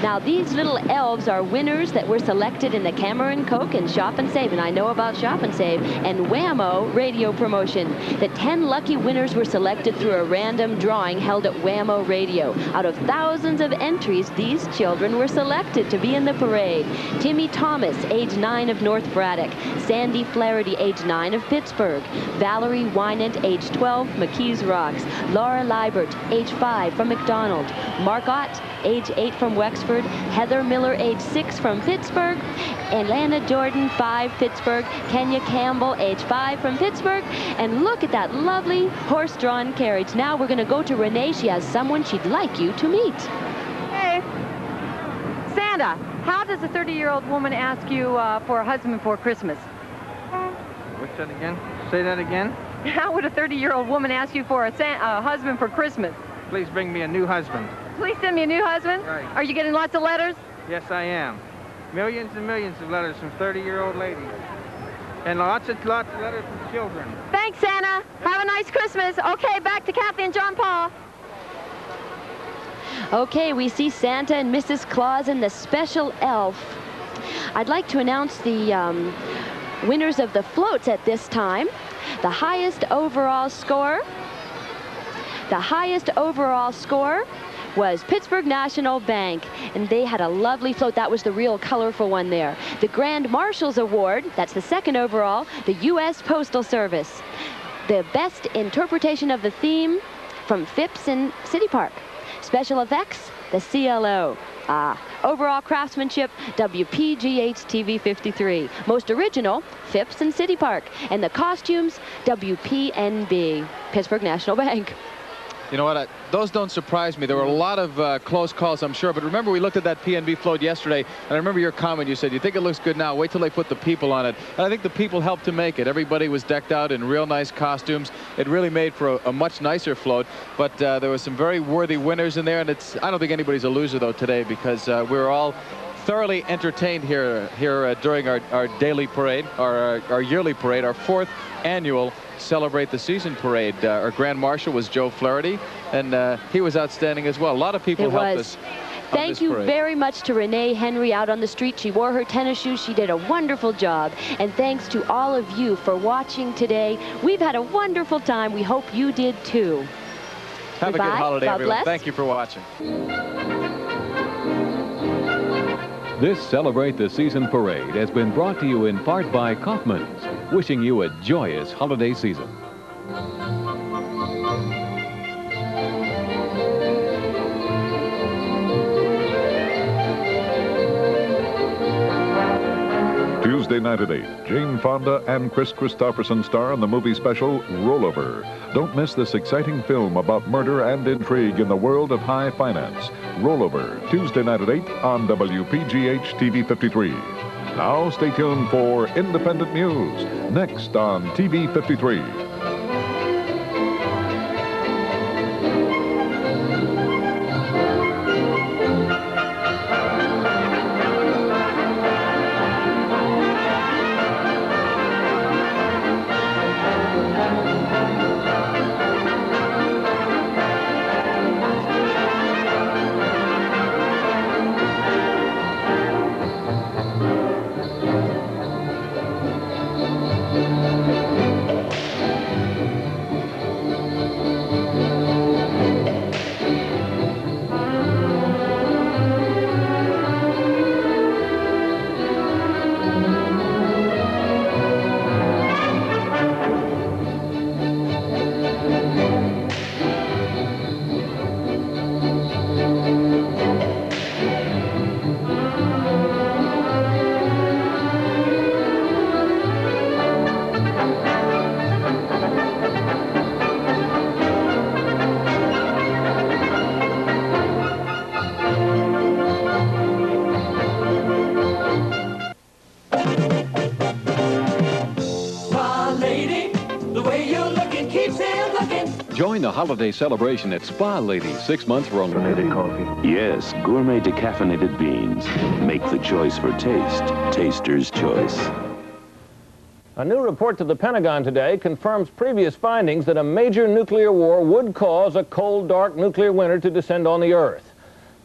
Speaker 2: Now, these little elves are winners that were selected in the Cameron Coke and Shop and Save, and I know about Shop and Save, and Whammo radio promotion. The 10 lucky winners were selected through a random drawing held at Whammo Radio. Out of thousands of entries, these children were selected to be in the parade. Timmy Thomas, age 9 of North Braddock. Sandy Flaherty, age 9 of Pittsburgh. Valerie Wynant, age 12, McKees Rocks. Laura Liebert, age 5 from McDonald. Mark Ott, age 8 from Wexford. Heather Miller, age 6 from Pittsburgh. Atlanta Jordan, 5, Pittsburgh. Kenya Campbell, age 5 from Pittsburgh. And look at that lovely horse-drawn carriage. Now we're going to go to Renee. She has someone she'd like you to meet.
Speaker 5: Hey, Santa, how does a 30-year-old woman ask you for a husband for Christmas?
Speaker 11: What's that again? Say that again.
Speaker 5: How would a 30-year-old woman ask you for a husband for Christmas?
Speaker 11: Please bring me a new husband.
Speaker 5: Please send me a new husband?
Speaker 11: Right.
Speaker 5: Are you getting lots of letters?
Speaker 11: Yes, I am. Millions and millions of letters from 30-year-old ladies. And lots of letters from children.
Speaker 5: Thanks, Santa. Have a nice Christmas. Okay, back to Kathy and John Paul.
Speaker 2: Okay, we see Santa and Mrs. Claus and the special elf. I'd like to announce the winners of the floats at this time. The highest overall score was Pittsburgh National Bank, and they had a lovely float. That was the real colorful one there. The Grand Marshal's Award, that's the second overall, the U.S. Postal Service. The best interpretation of the theme from Phipps and City Park. Special effects, the CLO. Overall craftsmanship, WPGH TV 53. Most original, Phipps and City Park. And the costumes, WPNB, Pittsburgh National Bank.
Speaker 3: You know what? Those don't surprise me. There were a lot of close calls, I'm sure. But remember, we looked at that PNB float yesterday, and I remember your comment. You said, you think it looks good now? Wait till they put the people on it. And I think the people helped to make it. Everybody was decked out in real nice costumes. It really made for a much nicer float. But there were some very worthy winners in there. And I don't think anybody's a loser, though, today, because we were all thoroughly entertained here during our daily parade, our yearly parade, our 4th annual Celebrate the Season parade. Our Grand Marshal was Joe Flaherty, and he was outstanding as well. A lot of people helped us.
Speaker 2: Thank you very much to Renee Henry out on the street. She wore her tennis shoes. She did a wonderful job. And thanks to all of you for watching today. We've had a wonderful time. We hope you did too.
Speaker 3: Have
Speaker 2: Goodbye.
Speaker 3: a good holiday,
Speaker 2: God
Speaker 3: everyone.
Speaker 2: bless.
Speaker 3: Thank you for watching.
Speaker 7: This Celebrate the Season parade has been brought to you in part by Kaufman's, wishing you a joyous holiday season.
Speaker 12: Tuesday night at 8, Jane Fonda and Chris Christopherson star in the movie special Rollover. Don't miss this exciting film about murder and intrigue in the world of high finance. Rollover, Tuesday night at 8 on WPGH TV 53. Now stay tuned for Independent News, next on TV 53.
Speaker 7: Join the holiday celebration at Spa Lady. 6 months for only
Speaker 14: coffee. Yes, gourmet decaffeinated beans. Make the choice for taste. Taster's choice.
Speaker 22: A new report to the Pentagon today confirms previous findings that a major nuclear war would cause a cold, dark nuclear winter to descend on the Earth.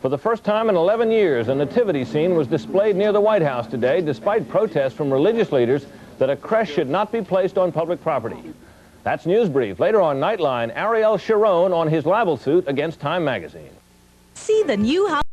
Speaker 22: For the first time in 11 years, a nativity scene was displayed near the White House today, despite protests from religious leaders that a creche should not be placed on public property. That's News Brief. Later on Nightline, Ariel Sharon on his libel suit against Time magazine.
Speaker 24: See the new house.